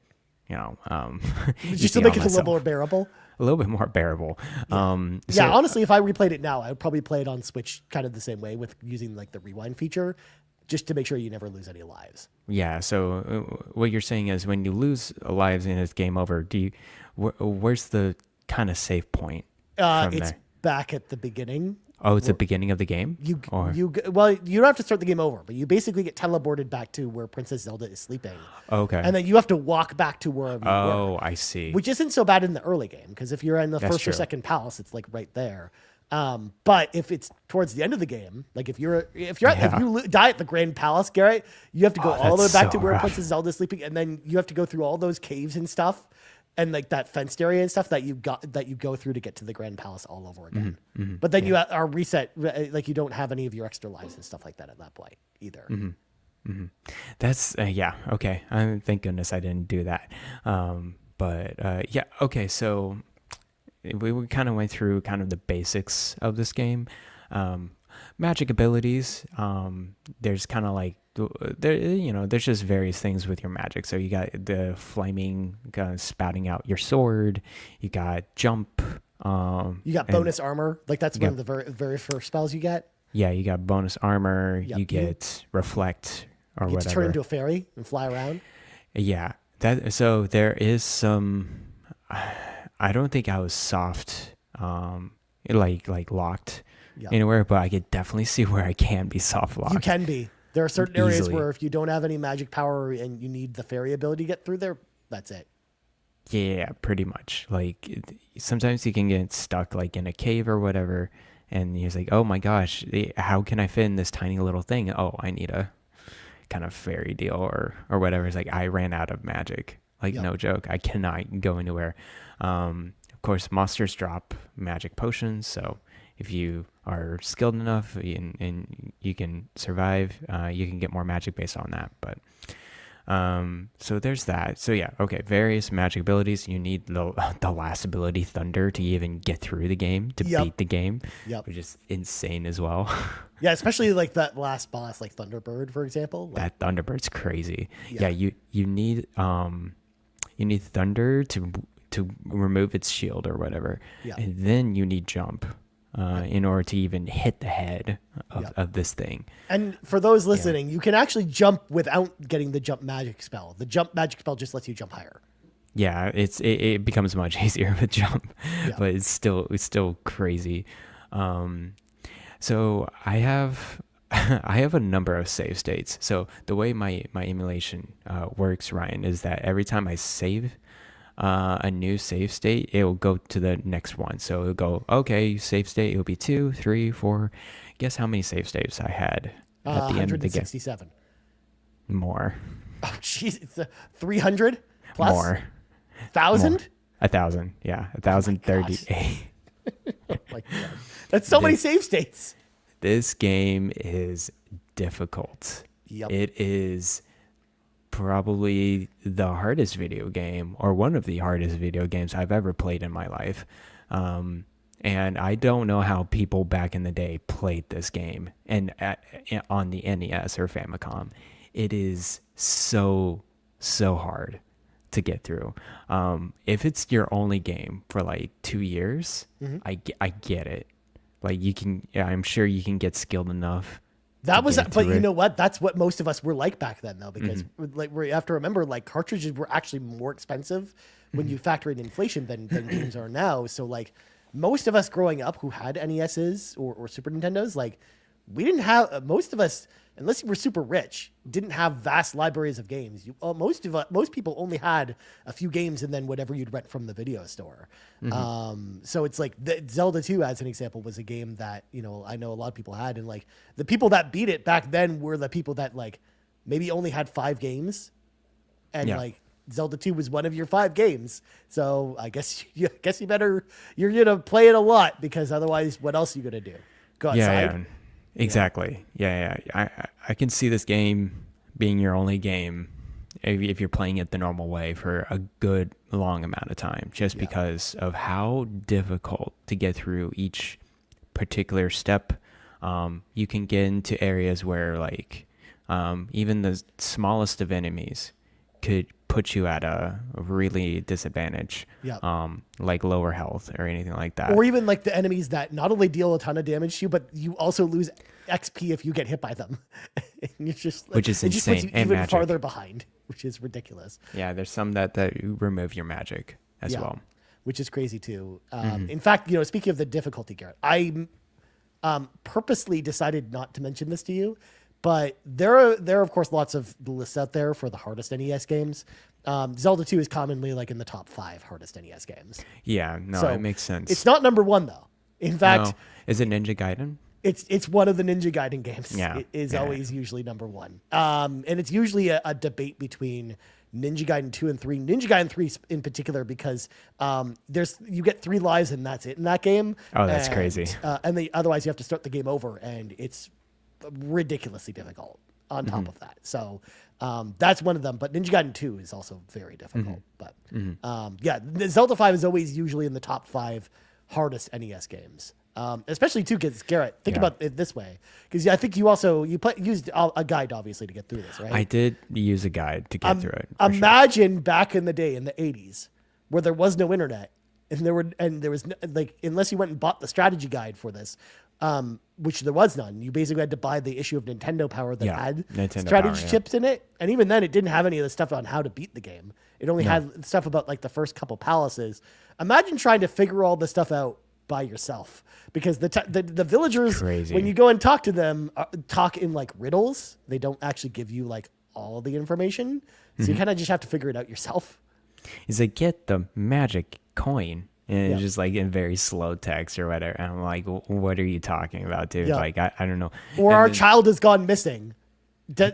just to make it a little more bearable. A little bit more bearable. Yeah. Honestly, if I replayed it now, I would probably play it on Switch kind of the same way with using like the rewind feature, just to make sure you never lose any lives. Yeah. So what you're saying is when you lose lives and it's game over, where's the kind of save point? It's back at the beginning. Oh, it's the beginning of the game? You don't have to start the game over, but you basically get teleported back to where Princess Zelda is sleeping. Okay. And then you have to walk back to wherever you were. Oh, I see. Which isn't so bad in the early game, because if you're in the first or second palace, it's like right there. But if it's towards the end of the game, like if you die at the Grand Palace, Garret, you have to go all the way back to where Princess Zelda is sleeping, and then you have to go through all those caves and stuff. And like that fenced area and stuff that you go through to get to the Grand Palace all over again. But then you are reset, like you don't have any of your extra lives and stuff like that at that point either. That's okay. Thank goodness I didn't do that. But yeah, okay. So we kind of went through kind of the basics of this game. Magic abilities. There's kind of like there's just various things with your magic. So you got the flaming spouting out your sword. You got jump. You got bonus armor. Like that's one of the very first spells you get. Yeah, you got bonus armor. Yep. You get reflect or you get whatever. to turn into a fairy and fly around. Yeah, so there is some. I don't think I was soft, like locked anywhere, but I could definitely see where I can be soft locked. You can be. There are certain areas Easily. where if you don't have any magic power and you need the fairy ability to get through there, that's it. Yeah, pretty much. Like sometimes you can get stuck like in a cave or whatever, and you're like, oh my gosh, how can I fit in this tiny little thing? Oh, I need a kind of fairy deal or whatever. It's like I ran out of magic. Like no joke, I cannot go anywhere. Of course, monsters drop magic potions, so if you are skilled enough and you can survive, you can get more magic based on that. But so there's that. So yeah, okay, various magic abilities. You need the last ability, Thunder, to even get through the game, to beat the game, which is insane as well. Yeah, especially like that last boss, like Thunderbird, for example. That Thunderbird's crazy. Yeah, you need Thunder to remove its shield or whatever, and then you need jump in order to even hit the head of this thing. And for those listening, you can actually jump without getting the jump magic spell. The jump magic spell just lets you jump higher. Yeah, it becomes much easier with jump, but it's still crazy. So I have a number of save states. So the way my emulation works, Ryan, is that every time I save a new save state, it will go to the next one. So it'll go, okay, save state, it'll be 2, 3, 4. Guess how many save states I had at the end of the game? 167. More. Oh, jeez. It's 300 plus? More. 1,000? 1,000, yeah. 1,038. Oh my God. That's so many save states. This game is difficult. Yep. It is probably the hardest video game, or one of the hardest video games I've ever played in my life. And I don't know how people back in the day played this game and on the NES or Famicom. It is so hard to get through. If it's your only game for like 2 years, I get it. Like I'm sure you can get skilled enough. But you know what? That's what most of us were like back then, though, because like we have to remember, like cartridges were actually more expensive when you factor in inflation than games are now. So like most of us growing up who had NESs or Super Nintendos, like we didn't have most of us, unless you were super rich, didn't have vast libraries of games. Most people only had a few games and then whatever you'd rent from the video store. So it's like Zelda 2, as an example, was a game that, I know a lot of people had. And like the people that beat it back then were the people that like maybe only had 5 games. And like Zelda 2 was one of your 5 games. So I guess you're going to play it a lot, because otherwise what else are you going to do? Go outside? Yeah. Exactly. Yeah. I can see this game being your only game if you're playing it the normal way for a good long amount of time, just because of how difficult to get through each particular step. You can get into areas where like even the smallest of enemies could put you at a really disadvantage, like lower health or anything like that. Or even like the enemies that not only deal a ton of damage to you, but you also lose XP if you get hit by them. You're just, which is insane, just puts you and even magic. farther behind, which is ridiculous. Yeah, there's some that remove your magic as well, which is crazy too. In fact, speaking of the difficulty, Garret, I purposely decided not to mention this to you. But there are of course lots of lists out there for the hardest NES games. Zelda 2 is commonly like in the top 5 hardest NES games. Yeah, no, it makes sense. It's not number 1 though. In fact, is it Ninja Gaiden? It's one of the Ninja Gaiden games. Yeah, it is always usually number 1. And it's usually a debate between Ninja Gaiden 2 and 3. Ninja Gaiden 3 in particular, because you get 3 lives and that's it in that game. Oh, that's crazy. And otherwise you have to start the game over, and it's ridiculously difficult on top of that. So That's one of them. But Ninja Gaiden 2 is also very difficult. But the Zelda 5 is always usually in the top 5 hardest NES games. Especially too, because Garret, think about it this way, because I think you also used a guide obviously to get through this, right? I did use a guide to get through it. Imagine back in the day in the 80s where there was no internet and there was like, unless you went and bought the strategy guide for this, which there was none. You basically had to buy the issue of Nintendo Power that had Nintendo strategy Power, chips in it, and even then it didn't have any of the stuff on how to beat the game. It only had stuff about like the first couple palaces. Imagine trying to figure all this stuff out by yourself, because the villagers, when you go and talk to them, talk in like riddles. They don't actually give you like all the information, so you kind of just have to figure it out yourself. He's like, get the magic coin, and it's just like in very slow text or whatever. And I'm like, what are you talking about, dude? Like I don't know. Or our child has gone missing.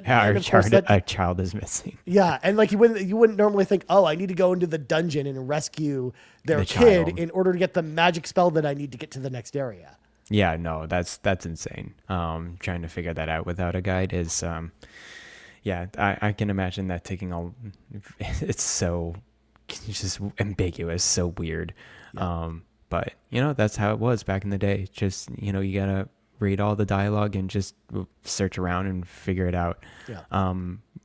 Our child is missing. Yeah, and like you wouldn't normally think, oh, I need to go into the dungeon and rescue their kid in order to get the magic spell that I need to get to the next area. Yeah, no, that's insane. Trying to figure that out without a guide is, I can imagine that taking it's so just ambiguous, so weird. Yeah. But that's how it was back in the day. Just you gotta read all the dialogue and just search around and figure it out. Yeah.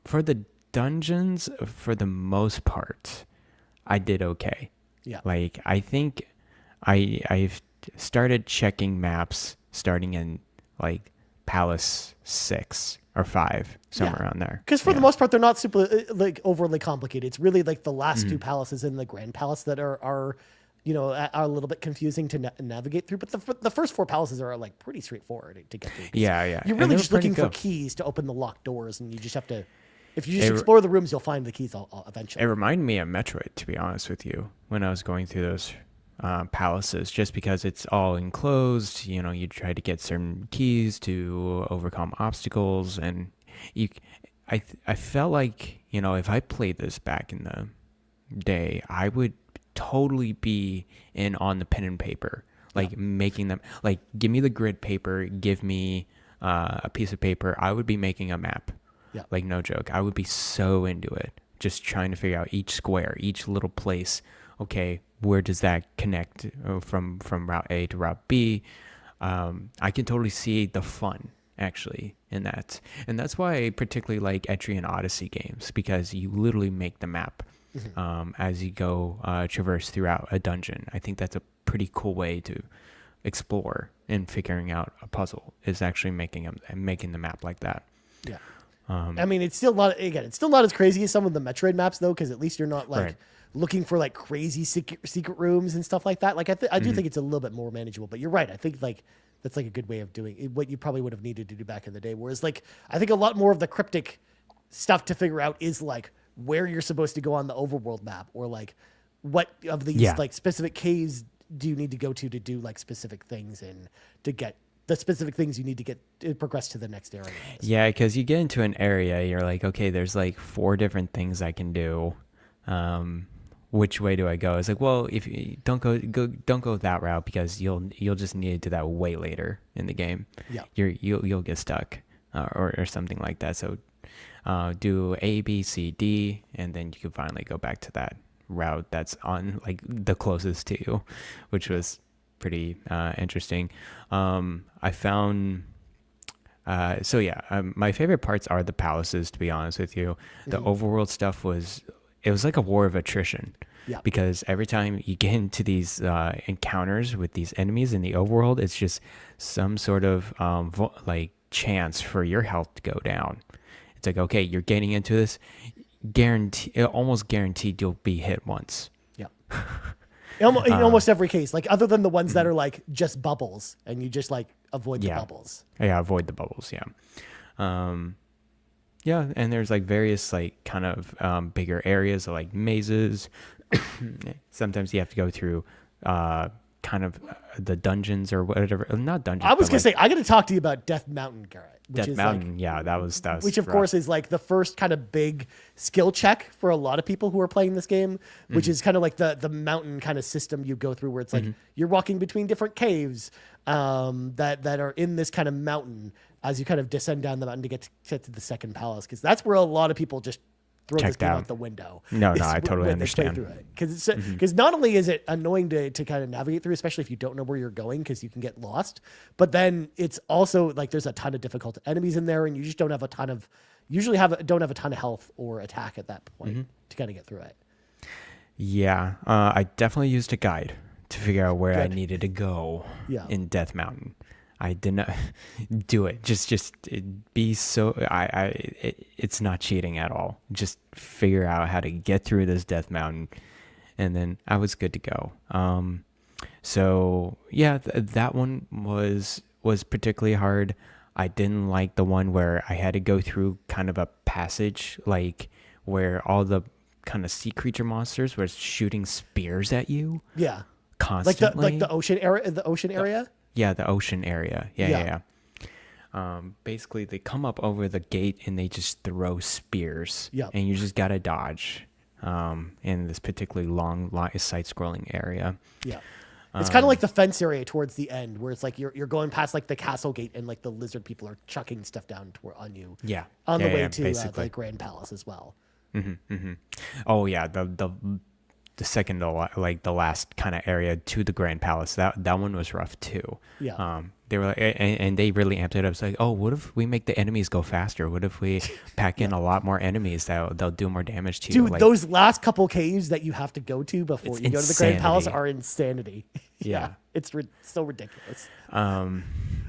For the dungeons, for the most part, I did okay. Yeah. Like, I think I've started checking maps starting in like Palace 6 or 5, somewhere around there. Because for the most part, they're not super like overly complicated. It's really like the last 2 palaces in the Grand Palace that are a little bit confusing to navigate through. But the first 4 palaces are like pretty straightforward to get through. Yeah. You're really just looking for keys to open the locked doors, and you just have to, if you just explore the rooms, you'll find the keys eventually. It reminded me of Metroid, to be honest with you, when I was going through those palaces, just because it's all enclosed. You try to get certain keys to overcome obstacles, and I felt like, if I played this back in the day, I would totally be in on the pen and paper, like making them, like, give me the grid paper, give me a piece of paper. I would be making a map. Like, no joke. I would be so into it, just trying to figure out each square, each little place. Okay, where does that connect from route A to route B? I can totally see the fun actually in that, and that's why I particularly like Etrian Odyssey games, because you literally make the map as you go traverse throughout a dungeon. I think that's a pretty cool way to explore and figuring out a puzzle, is actually making the map like that. Yeah. I mean, it's still not as crazy as some of the Metroid maps though, because at least you're not like looking for like crazy secret rooms and stuff like that. Like I do think it's a little bit more manageable, but you're right. I think like that's like a good way of doing it, what you probably would have needed to do back in the day. Whereas like, I think a lot more of the cryptic stuff to figure out is like where you're supposed to go on the overworld map, or like what of these like specific caves do you need to go to do like specific things and to get the specific things you need to get to progress to the next area. Yeah, because you get into an area, you're like, okay, there's like 4 different things I can do. Which way do I go? It's like, well, if you don't go that route, because you'll just need to do that way later in the game. Yeah, you'll get stuck or something like that. So do A, B, C, D, and then you can finally go back to that route that's on like the closest to you, which was pretty interesting. I found my favorite parts are the palaces, to be honest with you. The overworld stuff was like a war of attrition. Yeah. Because every time you get into these encounters with these enemies in the overworld, it's just some sort of like chance for your health to go down. It's like, okay, you're getting into this, almost guaranteed you'll be hit once. Yeah. In almost every case, like other than the ones that are like just bubbles, and you just like avoid the bubbles. Yeah, avoid the bubbles. Yeah. Yeah, and there's like various like kind of bigger areas, like mazes. Sometimes you have to go through kind of the dungeons or whatever. Not dungeons. I was gonna say, I got to talk to you about Death Mountain, Garret. Death Mountain, like, yeah, that was which of course is like the first kind of big skill check for a lot of people who are playing this game, which is kind of like the mountain kind of system you go through, where it's like you're walking between different caves that are in this kind of mountain. as you kind of descend down the mountain to get to the second palace, because that's where a lot of people just throw this Checked game out. out the window. No, is I totally when they play understand. through it. Because not only is it annoying to kind of navigate through, especially if you don't know where you're going, because you can get lost, but then it's also like there's a ton of difficult enemies in there, and you just don't have a ton of health or attack at that point to kind of get through it. Yeah, I definitely used a guide to figure out where I Good. needed to go Yeah. in Death Mountain. I did not do it. Be so. It's not cheating at all. Just figure out how to get through this Death Mountain, and then I was good to go. So yeah, that one was particularly hard. I didn't like the one where I had to go through kind of a passage, like where all the kind of sea creature monsters were shooting spears at you. Yeah. Constantly. Like the ocean area. The ocean area. Yeah, the ocean area. Yeah. Basically, they come up over the gate and they just throw spears. Yeah. And you just gotta dodge. In this particularly long side-scrolling area. Yeah. It's kind of like the fence area towards the end, where it's like you're going past like the castle gate, and like the lizard people are chucking stuff down on you. Yeah. On the way to basically. the Grand Palace as well. Oh yeah, the second to like the last kind of area to the Grand Palace. That one was rough too. Yeah. They were like, and they really amped it up. It's like, oh, what if we make the enemies go faster? What if we pack in a lot more enemies that they'll do more damage to you? Dude, Like, those last couple caves that you have to go to before It's you go to the Grand Palace insanity. are insanity. Yeah. It's so ridiculous.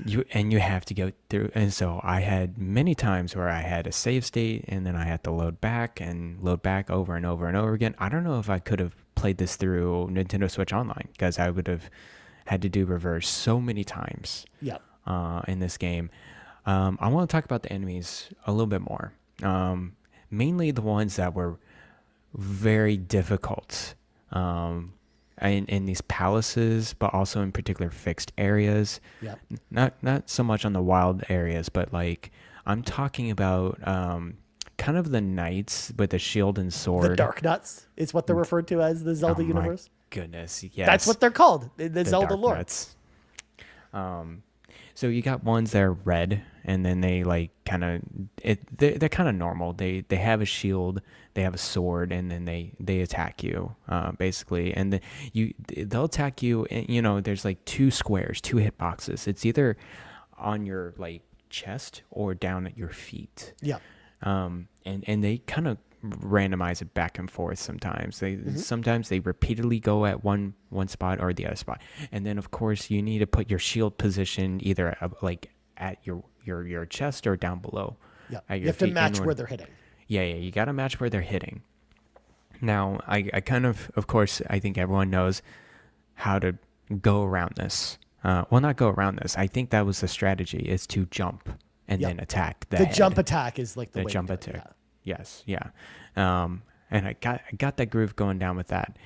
you have to go through, and so I had many times where I had a save state and then I had to load back over and over and over again. I don't know if I could have played this through Nintendo Switch Online, because I would have had to do reverse so many times. Yeah. In this game. I want to talk about the enemies a little bit more. Mainly the ones that were very difficult in these palaces, but also in particular fixed areas. Yeah. Not so much on the wild areas, but like I'm talking about kind of the knights with the shield and sword. The Dark Nuts is what they're referred to as the Zelda universe. Goodness, yes. That's what they're called in the Zelda Dark lore. Nuts. So you got ones that are red, and then they like kind of they're kind of normal. They have a shield, they have a sword, and then they attack you basically, and then they'll attack you. And, you know, there's like two squares, two hitboxes. It's either on your like chest or down at your feet. Yeah. And they kind of randomize it back and forth sometimes. Sometimes they repeatedly go at one spot or the other spot, and then of course you need to put your shield position either like at your chest or down below. Yeah. At your You have to feet. match where they're hitting. Yeah, you got to match where they're hitting. Now, I kind of course, I think everyone knows how to go around this. Well, not go around this. I think that was the strategy, is to jump and then attack the The head. jump attack is like the way Jump to do it, attack. Yes, yeah. And I got that groove going down with that.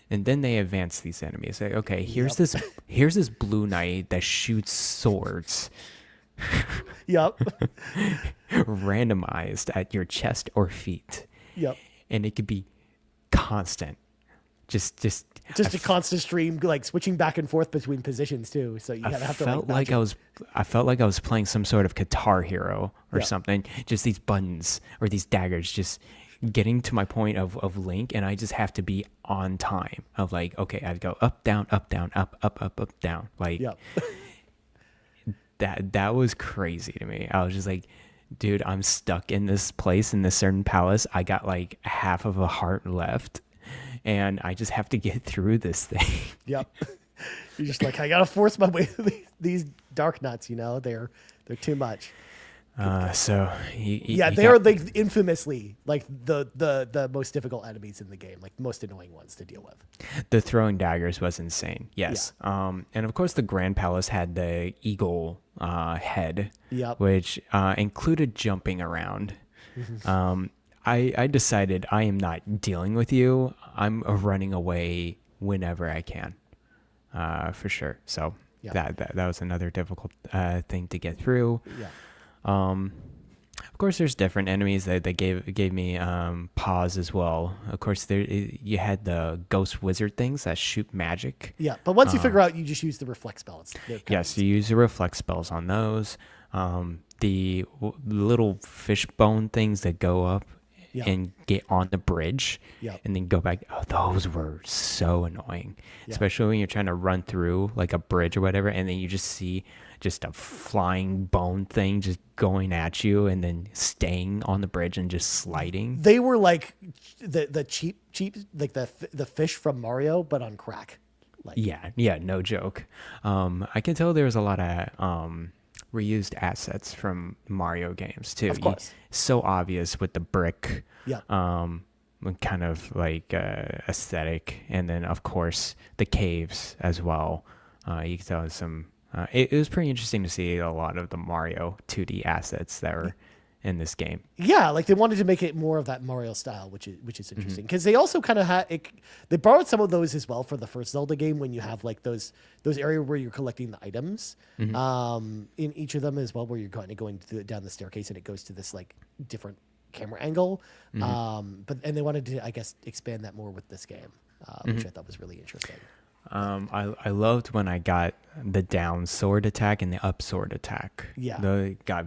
And then they advance these enemies. Say, okay, here's this blue knight that shoots swords. Yep. Randomized at your chest or feet. Yep. And it could be constant. Just a constant stream, like switching back and forth between positions too. So you gotta have to like I felt like I was playing some sort of Guitar Hero or Yeah. something. Just these buttons or these daggers, just getting to my point of Link, and I just have to be on time. Of like, okay, I go up, down, up, down, up, down. Like Yep. that was crazy to me. I was just like, dude, I'm stuck in this place in this certain palace. I got like half of a heart left, and I just have to get through this thing. Yep. You're just like, I gotta force my way through these dark nuts, you know? They're too much. So They are like infamously like the most difficult enemies in the game, like most annoying ones to deal with. the throwing daggers was insane. Yes. And of course the Grand Palace had the eagle head, Yep. which included jumping around. I decided I am not dealing with you. I'm running away whenever I can, for sure. So that was another difficult thing to get through. Yeah. Of course, there's different enemies that they gave me pause as well. Of course, you had the ghost wizard things that shoot magic. Yeah, but once you figure out, you just use the reflect spell. Yes, you use the reflect spells on those. little fishbone things that go up and get on the bridge and then go back. Oh, those were so annoying, especially when you're trying to run through like a bridge or whatever, and then you just see just a flying bone thing just going at you and then staying on the bridge and just sliding. They were like the cheap like the fish from Mario, but on crack. Like, yeah, no joke. I can tell there was a lot of reused assets from Mario games too. Of course. So obvious with the brick yeah. kind of like aesthetic, and then of course the caves as well. You can tell some it was pretty interesting to see a lot of the Mario 2D assets that were in this game. Yeah, like they wanted to make it more of that Mario style, which is interesting, because they also kind of had they borrowed some of those as well for the first Zelda game, when you have like those areas where you're collecting the items in each of them as well, where you're kind of going down the staircase and it goes to this like different camera angle. But they wanted to, I guess, expand that more with this game, which I thought was really interesting. I loved when I got the down sword attack and the up sword attack. Yeah. They got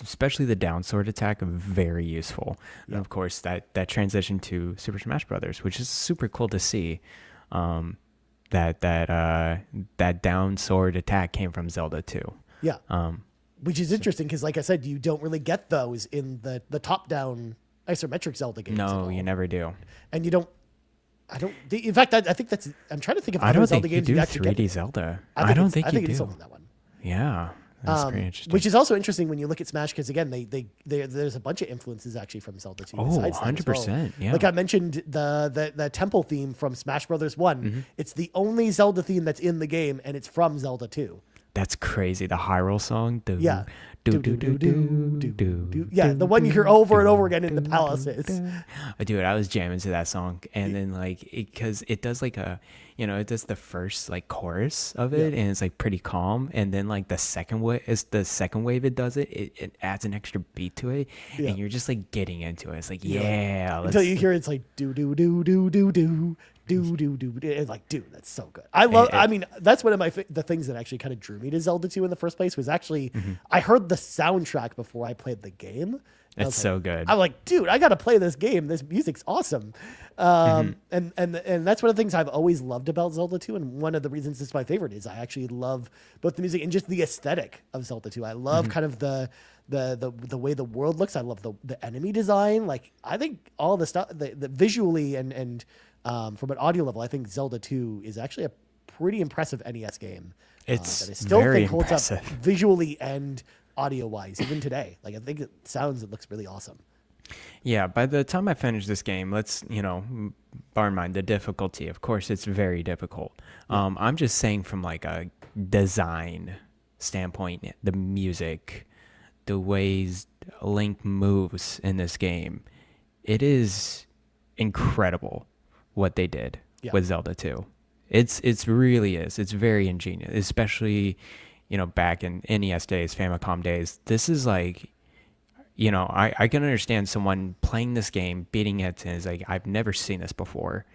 especially the down sword attack, very useful. And of course that transition to Super Smash Brothers, which is super cool to see. That down sword attack came from Zelda 2. Yeah. Which is interesting because, like I said, you don't really get those in the top-down isometric Zelda games. No, you never do. And you don't. In fact, I think that's. I'm trying to think of I don't Zelda think you games do you actually 3D get. Zelda. I don't think you do. it is only that one. Yeah, that's pretty interesting. Which is also interesting when you look at Smash, because again, there's a bunch of influences actually from Zelda 2. Oh, 100%. Yeah. Like I mentioned, the temple theme from Smash Brothers 1. It's the only Zelda theme that's in the game, and it's from Zelda 2. That's crazy. The Hyrule song. Yeah. Yeah, the one you hear over and over again in the palaces. Dude, I was jamming to that song, and then like because it does like it does the first like chorus of it, and it's like pretty calm, and then like the second wave it does it adds an extra beat to it, and you're just like getting into it. It's like until you hear it's like do do do do do do. It's like, dude, that's so good. I mean, that's one of the things that actually kind of drew me to Zelda 2 in the first place, was actually I heard the soundtrack before I played the game. It's so good. I'm like, dude, I got to play this game. This music's awesome. And that's one of the things I've always loved about Zelda 2. And one of the reasons it's my favorite is I actually love both the music and just the aesthetic of Zelda 2. I love kind of the way the world looks. I love the enemy design. Like, I think all the stuff, the visually and from an audio level, I think Zelda 2 is actually a pretty impressive NES game. It's that I still very think holds impressive. up visually and audio-wise, even today. Like, I think it looks really awesome. Yeah, by the time I finish this game, let's, bear in mind the difficulty. Of course, it's very difficult. I'm just saying from like a design standpoint, the music, the ways Link moves in this game, it is incredible what they did with Zelda 2. It's really is. It's very ingenious, especially, back in NES days, Famicom days. This is like, I can understand someone playing this game, beating it, and is like, I've never seen this before.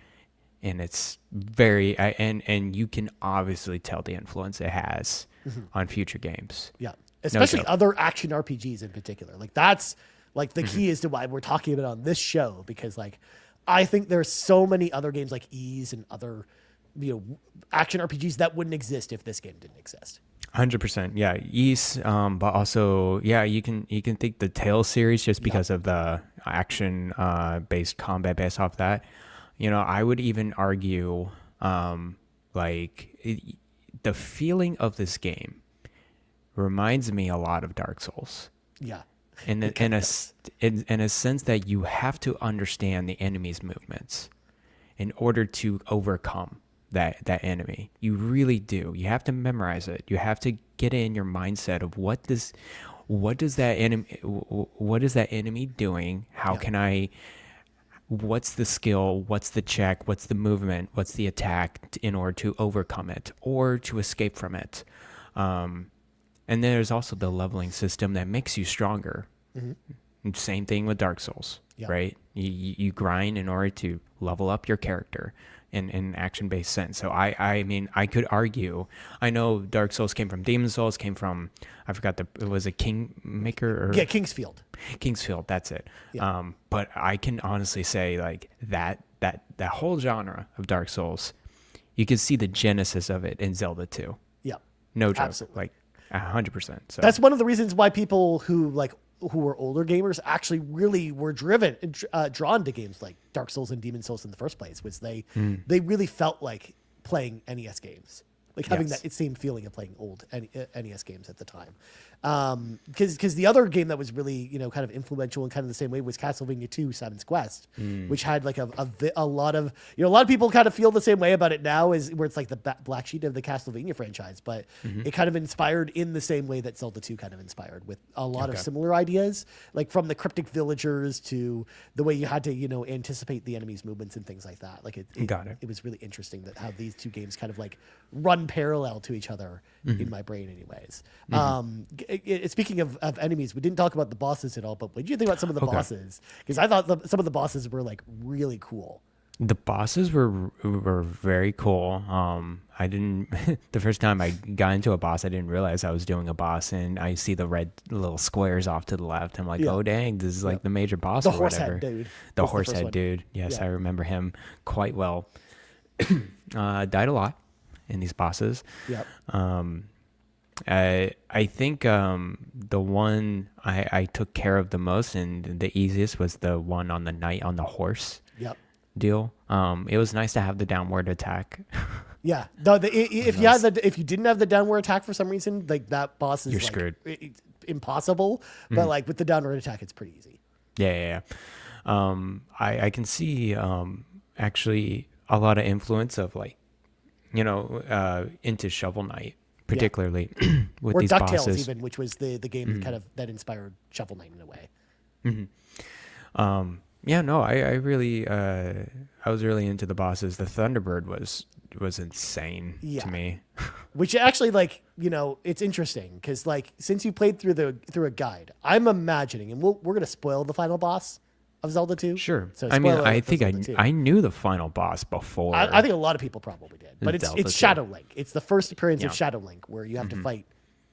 And it's very, and you can obviously tell the influence it has on future games. Yeah. Especially other action RPGs in particular. Like, that's like the key as to why we're talking about it on this show, because like, I think there's so many other games like Ys and other, action RPGs that wouldn't exist if this game didn't exist. 100%. Yeah. Ys, but also, you can think the Tales series just because of the action based combat based off that. I would even argue the feeling of this game reminds me a lot of Dark Souls. Yeah. In a sense that you have to understand the enemy's movements in order to overcome that enemy. You really do. You have to memorize it. You have to get in your mindset of what is that enemy doing? How can I? What's the skill? What's the check? What's the movement? What's the attack in order to overcome it or to escape from it? And there's also the leveling system that makes you stronger. Same thing with Dark Souls, right? You grind in order to level up your character, in an action-based sense. So I mean, I could argue. I know Dark Souls came from Demon Souls, came from I forgot it was a Kingmaker or Yeah, Kingsfield. Kingsfield. That's it. Yeah. But I can honestly say like that whole genre of Dark Souls, you can see the genesis of it in Zelda 2. Yeah. No joke. Absolutely. Like 100%. So That's one of the reasons why people who were older gamers actually really were drawn to games like Dark Souls and Demon Souls in the first place, was they really felt like playing NES games, like having that same feeling of playing old NES games at the time. Because the other game that was really, kind of influential in kind of the same way was Castlevania 2 Simon's Quest, which had like a lot of, a lot of people kind of feel the same way about it now, is where it's like the black sheet of the Castlevania franchise, but it kind of inspired in the same way that Zelda 2 kind of inspired, with a lot of similar ideas, like from the cryptic villagers to the way you had to, anticipate the enemy's movements and things like that. Like it was really interesting that how these two games kind of like run parallel to each other in my brain anyways. Speaking of enemies, we didn't talk about the bosses at all, but what did you think about some of the bosses? Because I thought some of the bosses were like really cool. The bosses were very cool. I didn't the first time I got into a boss, I didn't realize I was doing a boss, and I see the red little squares off to the left. I'm like, oh dang, this is like the major boss. The or horse whatever. head dude. The horse head dude. Yes, I remember him quite well. Died a lot in these bosses. Yep. I think the one I took care of the most and the easiest was the one on the knight on the horse. Yep. Deal. It was nice to have the downward attack. Yeah. No, if you didn't have the downward attack for some reason, like that boss is You're like screwed. Impossible. But like with the downward attack, it's pretty easy. Yeah. I can see actually a lot of influence of like into Shovel Knight, particularly with or these DuckTales bosses. even, which was the game kind of that inspired Shovel Knight in a way. Yeah, no, I really I was really into the bosses. The Thunderbird was insane to me. Which actually, like, it's interesting because, like, since you played through a guide, I'm imagining, and we're gonna spoil the final boss of Zelda 2. Sure. So I mean, spoiler I alert for think Zelda 2. I knew the final boss before. I think a lot of people probably did, but Zelda it's 2. Shadow Link. It's the first appearance of Shadow Link where you have to fight,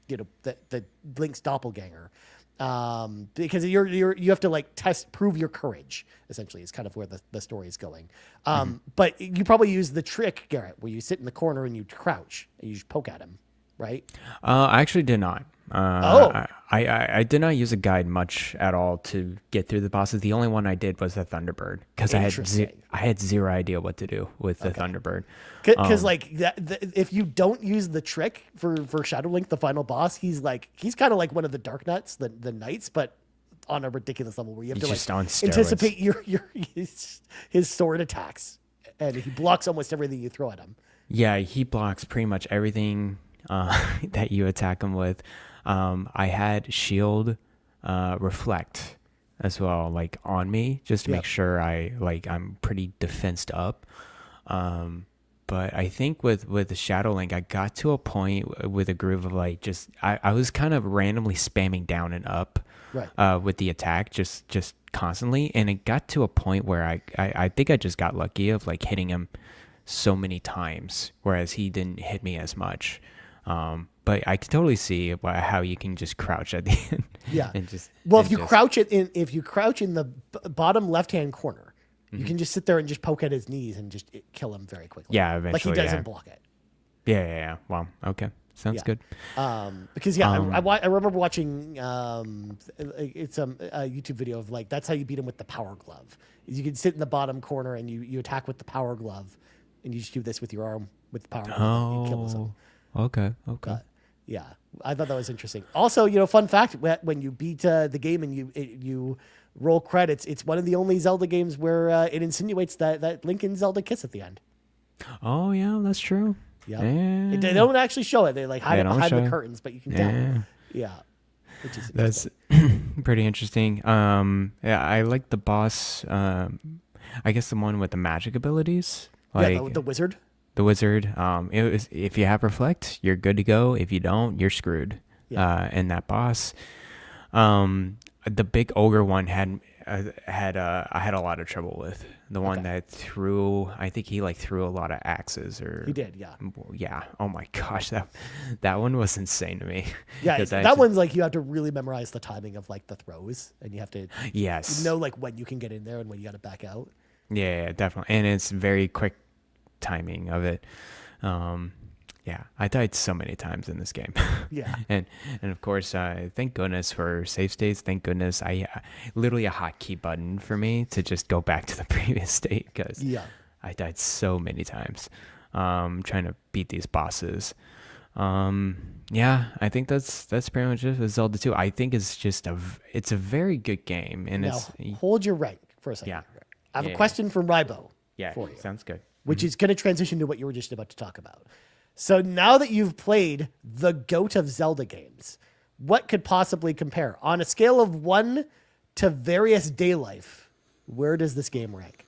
the Link's doppelganger, because you have to like prove your courage. Essentially, is kind of where the story is going. But you probably use the trick, Garret, where you sit in the corner and you crouch and you just poke at him, right? I actually did not. I did not use a guide much at all to get through the bosses. The only one I did was the Thunderbird, because I had zero idea what to do with the Thunderbird. Because if you don't use the trick for Shadow Link, the final boss, he's kind of like one of the Dark Knights, the knights, but on a ridiculous level where you have to just like on steroids. anticipate his sword attacks, and he blocks almost everything you throw at him. Yeah, he blocks pretty much everything that you attack him with. I had shield reflect as well, like on me, just to make sure I'm pretty defensed up. But I think with the Shadow Link, I got to a point with a groove of like just I was kind of randomly spamming down and up with the attack just constantly, and it got to a point where I think I just got lucky of like hitting him so many times, whereas he didn't hit me as much. But I can totally see how you can just crouch at the end. Yeah. If you crouch in the bottom left-hand corner, you can just sit there and just poke at his knees and just kill him very quickly. Yeah, eventually. Like he doesn't block it. Yeah. Wow. Okay. Sounds good. Because I remember watching it's a YouTube video of like that's how you beat him with the power glove. You can sit in the bottom corner and you attack with the power glove, and you just do this with your arm with the power glove and you kill him. Okay. Yeah, I thought that was interesting. Also, fun fact: when you beat the game and you roll credits, it's one of the only Zelda games where it insinuates that Link and Zelda kiss at the end. Oh yeah, that's true. Yeah, they don't actually show it. They like hide it behind the curtains, but you can tell. Yeah, which is that's pretty interesting. I like the boss. I guess the one with the magic abilities. Like the wizard. The wizard. If you have reflect, you're good to go. If you don't, you're screwed. And that boss, the big ogre one had I had a lot of trouble with the one that threw. I think he like threw a lot of axes, or He did, yeah. Yeah. Oh my gosh, that one was insane to me. Yeah, that one's like you have to really memorize the timing of like the throws, and you have to know like when you can get in there and when you got to back out. Yeah, definitely, and it's very quick timing of it. Yeah, I died so many times in this game. Yeah. and of course, thank goodness for save states. Thank goodness I literally a hotkey button for me to just go back to the previous state, because I died so many times trying to beat these bosses. Yeah, I think that's pretty much it with Zelda 2. I think it's a very good game, and now, hold your rank for a second. Yeah. I have a question from Rybo. For you. Sounds good. Which is going to transition to what you were just about to talk about. So now that you've played the GOAT of Zelda games, what could possibly compare? On a scale of 1 to various day life, where does this game rank?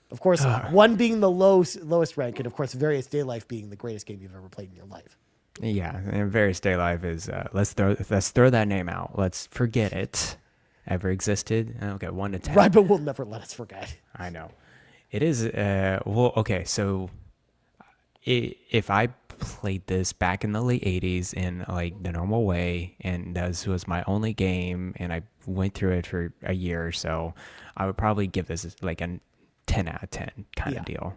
Of course, 1 being the lowest rank, and of course, various day life being the greatest game you've ever played in your life. Yeah, and various day life is let's throw that name out. Let's forget it ever existed. Okay, 1 to 10. Rybo will never let us forget. I know. It is well, okay, so if I played this back in the late 80s in like the normal way, and this was my only game, and I went through it for a year or so, I would probably give this like a 10 out of 10 kind of deal,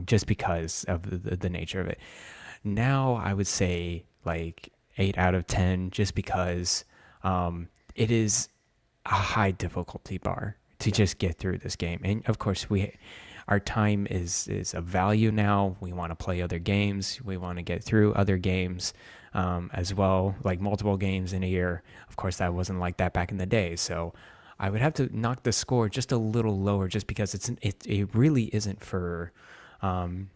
just because of the nature of it. Now I would say like 8 out of 10, just because it is a high difficulty bar to just get through this game. And of course, our time is of value now. We want to play other games. We want to get through other games as well, like multiple games in a year. Of course, that wasn't like that back in the day. So I would have to knock the score just a little lower, just because it really isn't for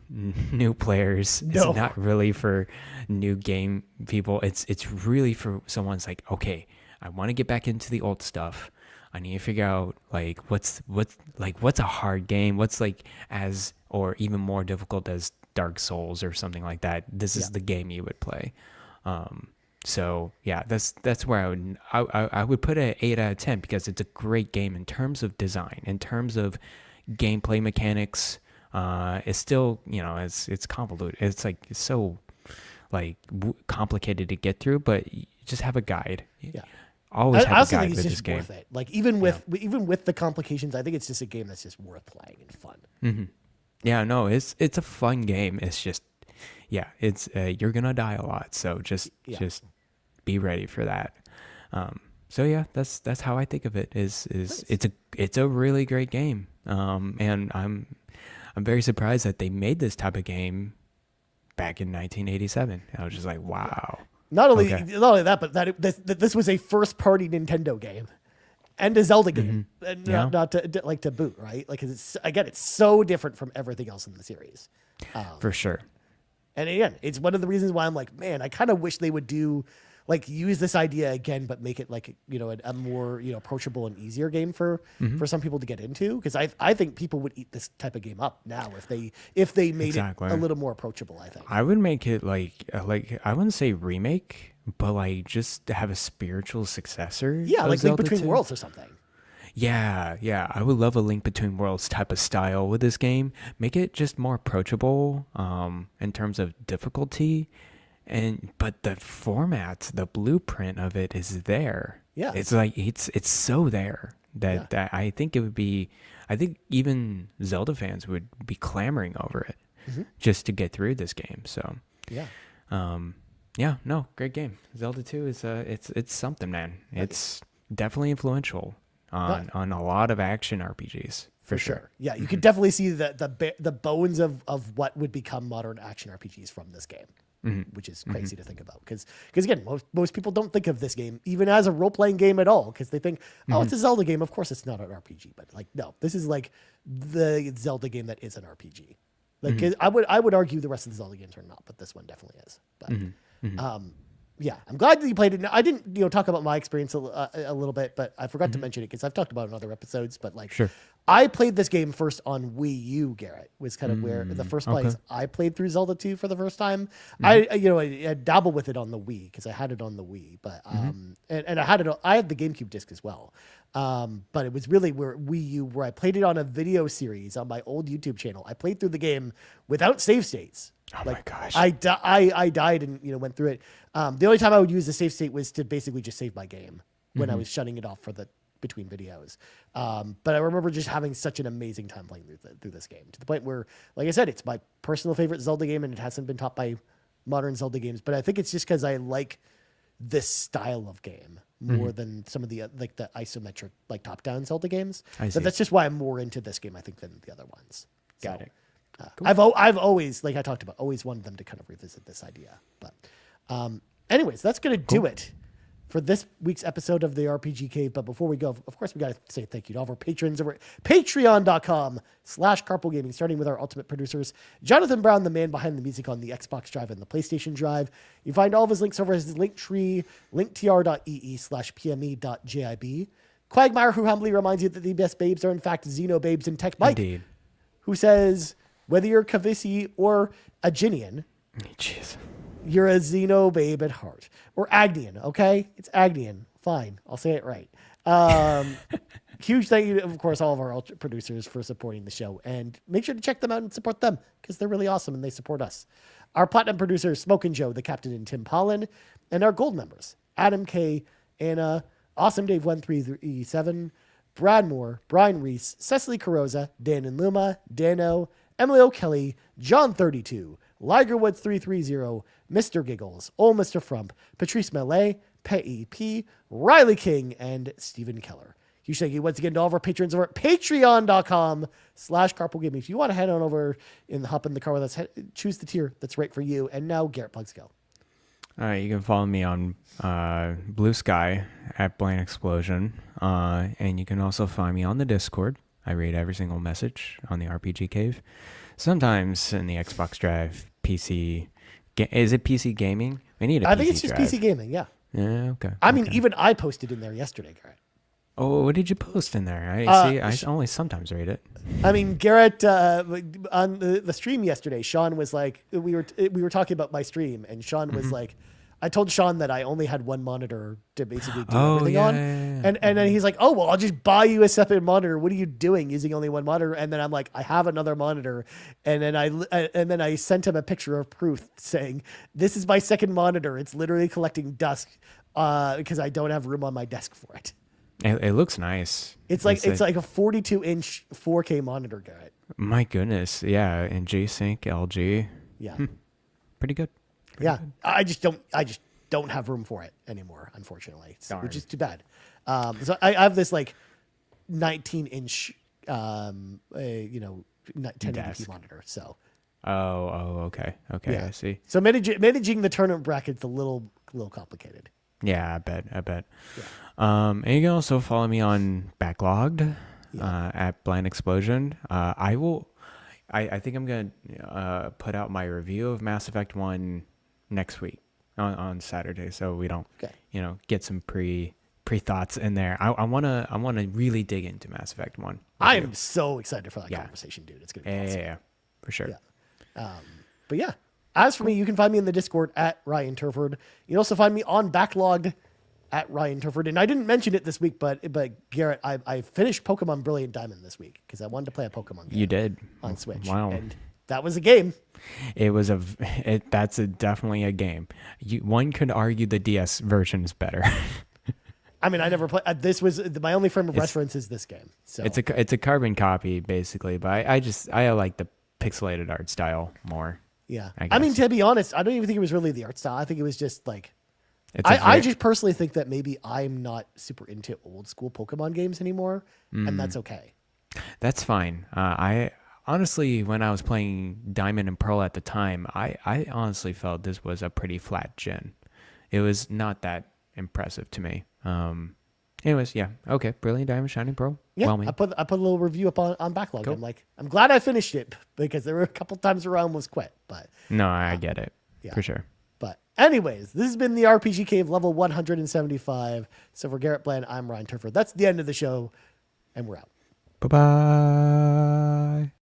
new players. No. It's not really for new game people. It's really for someone's like, okay, I want to get back into the old stuff. I need to figure out like what's a hard game, what's like as or even more difficult as Dark Souls or something like that. This is the game you would play. So yeah, that's where I would put it 8 out of 10, because it's a great game in terms of design, in terms of gameplay mechanics. It's still, it's convoluted. It's like so like complicated to get through, but you just have a guide. Yeah. Always have I also a guide think it's with just this game. worth it. Like even with the complications, I think it's just a game that's just worth playing and fun. Mm-hmm. Yeah, no, it's a fun game. It's just, it's you're gonna die a lot, so just be ready for that. So yeah, that's how I think of it. Is nice. It's a really great game. And I'm very surprised that they made this type of game back in 1987. I was just like, wow. Not only that, but that this was a first-party Nintendo game and a Zelda game, and not to boot, right? Like, it's so different from everything else in the series. For sure. And again, it's one of the reasons why I'm like, man, I kind of wish they would use this idea again, but make it like a more approachable and easier game for some people to get into. Because I think people would eat this type of game up now if they made it a little more approachable. I think I would make it like I wouldn't say remake, but like just to have a spiritual successor. Yeah, like Zelda Link Between 2. Worlds or something. Yeah. I would love a Link Between Worlds type of style with this game. Make it just more approachable in terms of difficulty. But the format, the blueprint of it is there. Yeah. It's like it's so there that I think it would be, I think even Zelda fans would be clamoring over it just to get through this game. So great game. Zelda 2 is it's something, man. It's definitely influential on a lot of action RPGs. For sure. Yeah, you could definitely see the bones of what would become modern action RPGs from this game. Which is crazy to think about, because again, most people don't think of this game even as a role-playing game at all, because they think, it's a Zelda game, of course it's not an RPG. But like, no, this is like the Zelda game that is an RPG. Like, I would argue the rest of the Zelda games are not, but this one definitely is. But Yeah, I'm glad that you played it. Now, I didn't, talk about my experience a little bit, but I forgot to mention it because I've talked about it in other episodes. But like, Sure. I played this game first on Wii U. Garret was kind of where the first okay. place I played through Zelda 2 for the first time. I dabbled with it on the Wii because I had it on the Wii, but and I had it. I had the GameCube disc as well. But it was really where Wii U, where I played it on a video series on my old YouTube channel. I played through the game without save states. Oh my gosh. I died and went through it. The only time I would use the save state was to basically just save my game when I was shutting it off for the between videos. But I remember just having such an amazing time playing through this game, to the point where, like I said, it's my personal favorite Zelda game, and it hasn't been topped by modern Zelda games. But I think it's just because I like this style of game more than some of the like the isometric like top down Zelda games. I see. But that's just why I'm more into this game, I think, than the other ones. Got it. Cool. I've always, like I talked about, always wanted them to kind of revisit this idea. But anyways, that's going to do it for this week's episode of the RPG Cave. But before we go, of course, we got to say thank you to all of our patrons over at patreon.com/carpoolgaming, starting with our ultimate producers, Jonathan Brown, the man behind the music on the Xbox Drive and the PlayStation Drive. You find all of his links over his link tree, linktr.ee/pme.jib. Cwagmire, who humbly reminds you that the best babes are in fact Xenobabes, and TechMike, Indeed. who says, whether you're Kevesi or Agnian, Jeez. you're a Xenobabe at heart. Or Agnian, okay? It's Agnian. Fine. I'll say it right. Huge thank you to, of course, all of our producers for supporting the show. And make sure to check them out and support them, because they're really awesome and they support us. Our platinum producers, Smokin Joe, the captain, and Tim Paullin. And our gold members, Adam K, Anna, Awesome Dave 1337, Brad Moore, Brian Reese, Cecily Carrozza, Dan and Luma, Dannohh, Emily O'Kelly, John 32, Ligerwoods 330, Mr. Giggles, OldMrFrump, Patrice Mallette, Peje, Riley King, and Stephen Keller. Huge thank you once again to all of our patrons over at patreon.com/carpoolgaming. If you want to head on over and hop in the car with us, choose the tier that's right for you. And now Garret plugs go. All right, you can follow me on Blue Sky at Blind Explosion, and you can also find me on the Discord. I read every single message on the RPG Cave. Sometimes in the Xbox Drive, PC. Is it PC gaming? We need a PC I think it's just drive. PC gaming, yeah. Yeah, okay. I mean, even I posted in there yesterday, Garret. Oh, what did you post in there? I only sometimes read it. I mean, Garret, on the stream yesterday, Sean was like, we were talking about my stream, and Sean was like, I told Sean that I only had one monitor to basically do everything on. Yeah. And then he's like, oh, well, I'll just buy you a separate monitor. What are you doing using only one monitor? And then I'm like, I have another monitor. And then I sent him a picture of proof saying, this is my second monitor. It's literally collecting dust because I don't have room on my desk for it. It looks nice. It's like a 42-inch 4K monitor, Garret. My goodness, yeah, and G-Sync LG. Yeah. Pretty good. Yeah, I just don't have room for it anymore, unfortunately, which is too bad. So I have this like 19-inch, 1080p monitor. So. Okay, yeah. I see. So managing the tournament bracket's a little complicated. Yeah, I bet. Yeah. And you can also follow me on Backlogged at Blind Explosion. I think I'm gonna put out my review of Mass Effect 1 next week on Saturday, so we don't get some pre thoughts in there. I wanna really dig into Mass Effect 1. I am so excited for that conversation, dude. It's gonna be awesome. Yeah, for sure. Yeah. But yeah, as for me, you can find me in the Discord at Ryan Turford. You can also find me on Backlogged at Ryan Turford. And I didn't mention it this week, but Garret, I finished Pokemon Brilliant Diamond this week because I wanted to play a Pokemon game. You did on Switch. Wow. And that was a game. It was definitely a game. One could argue the DS version is better. I mean, I never played. This was my only frame of reference is this game. So it's a carbon copy basically, but I like the pixelated art style more. Yeah. I mean, to be honest, I don't even think it was really the art style. I think it was just like, I just personally think that maybe I'm not super into old school Pokemon games anymore, and that's okay. That's fine. I honestly, when I was playing Diamond and Pearl at the time, I honestly felt this was a pretty flat gen. It was not that impressive to me. Anyways, yeah, okay, Brilliant Diamond, Shining Pearl. Yeah, well, I put a little review up on Backlog. Cool. I'm glad I finished it because there were a couple times where I almost quit. But no, I get it for sure. But anyways, this has been the RPG Cave level 175. So for Garret Bland, I'm Ryan Turford. That's the end of the show, and we're out. Bye-bye.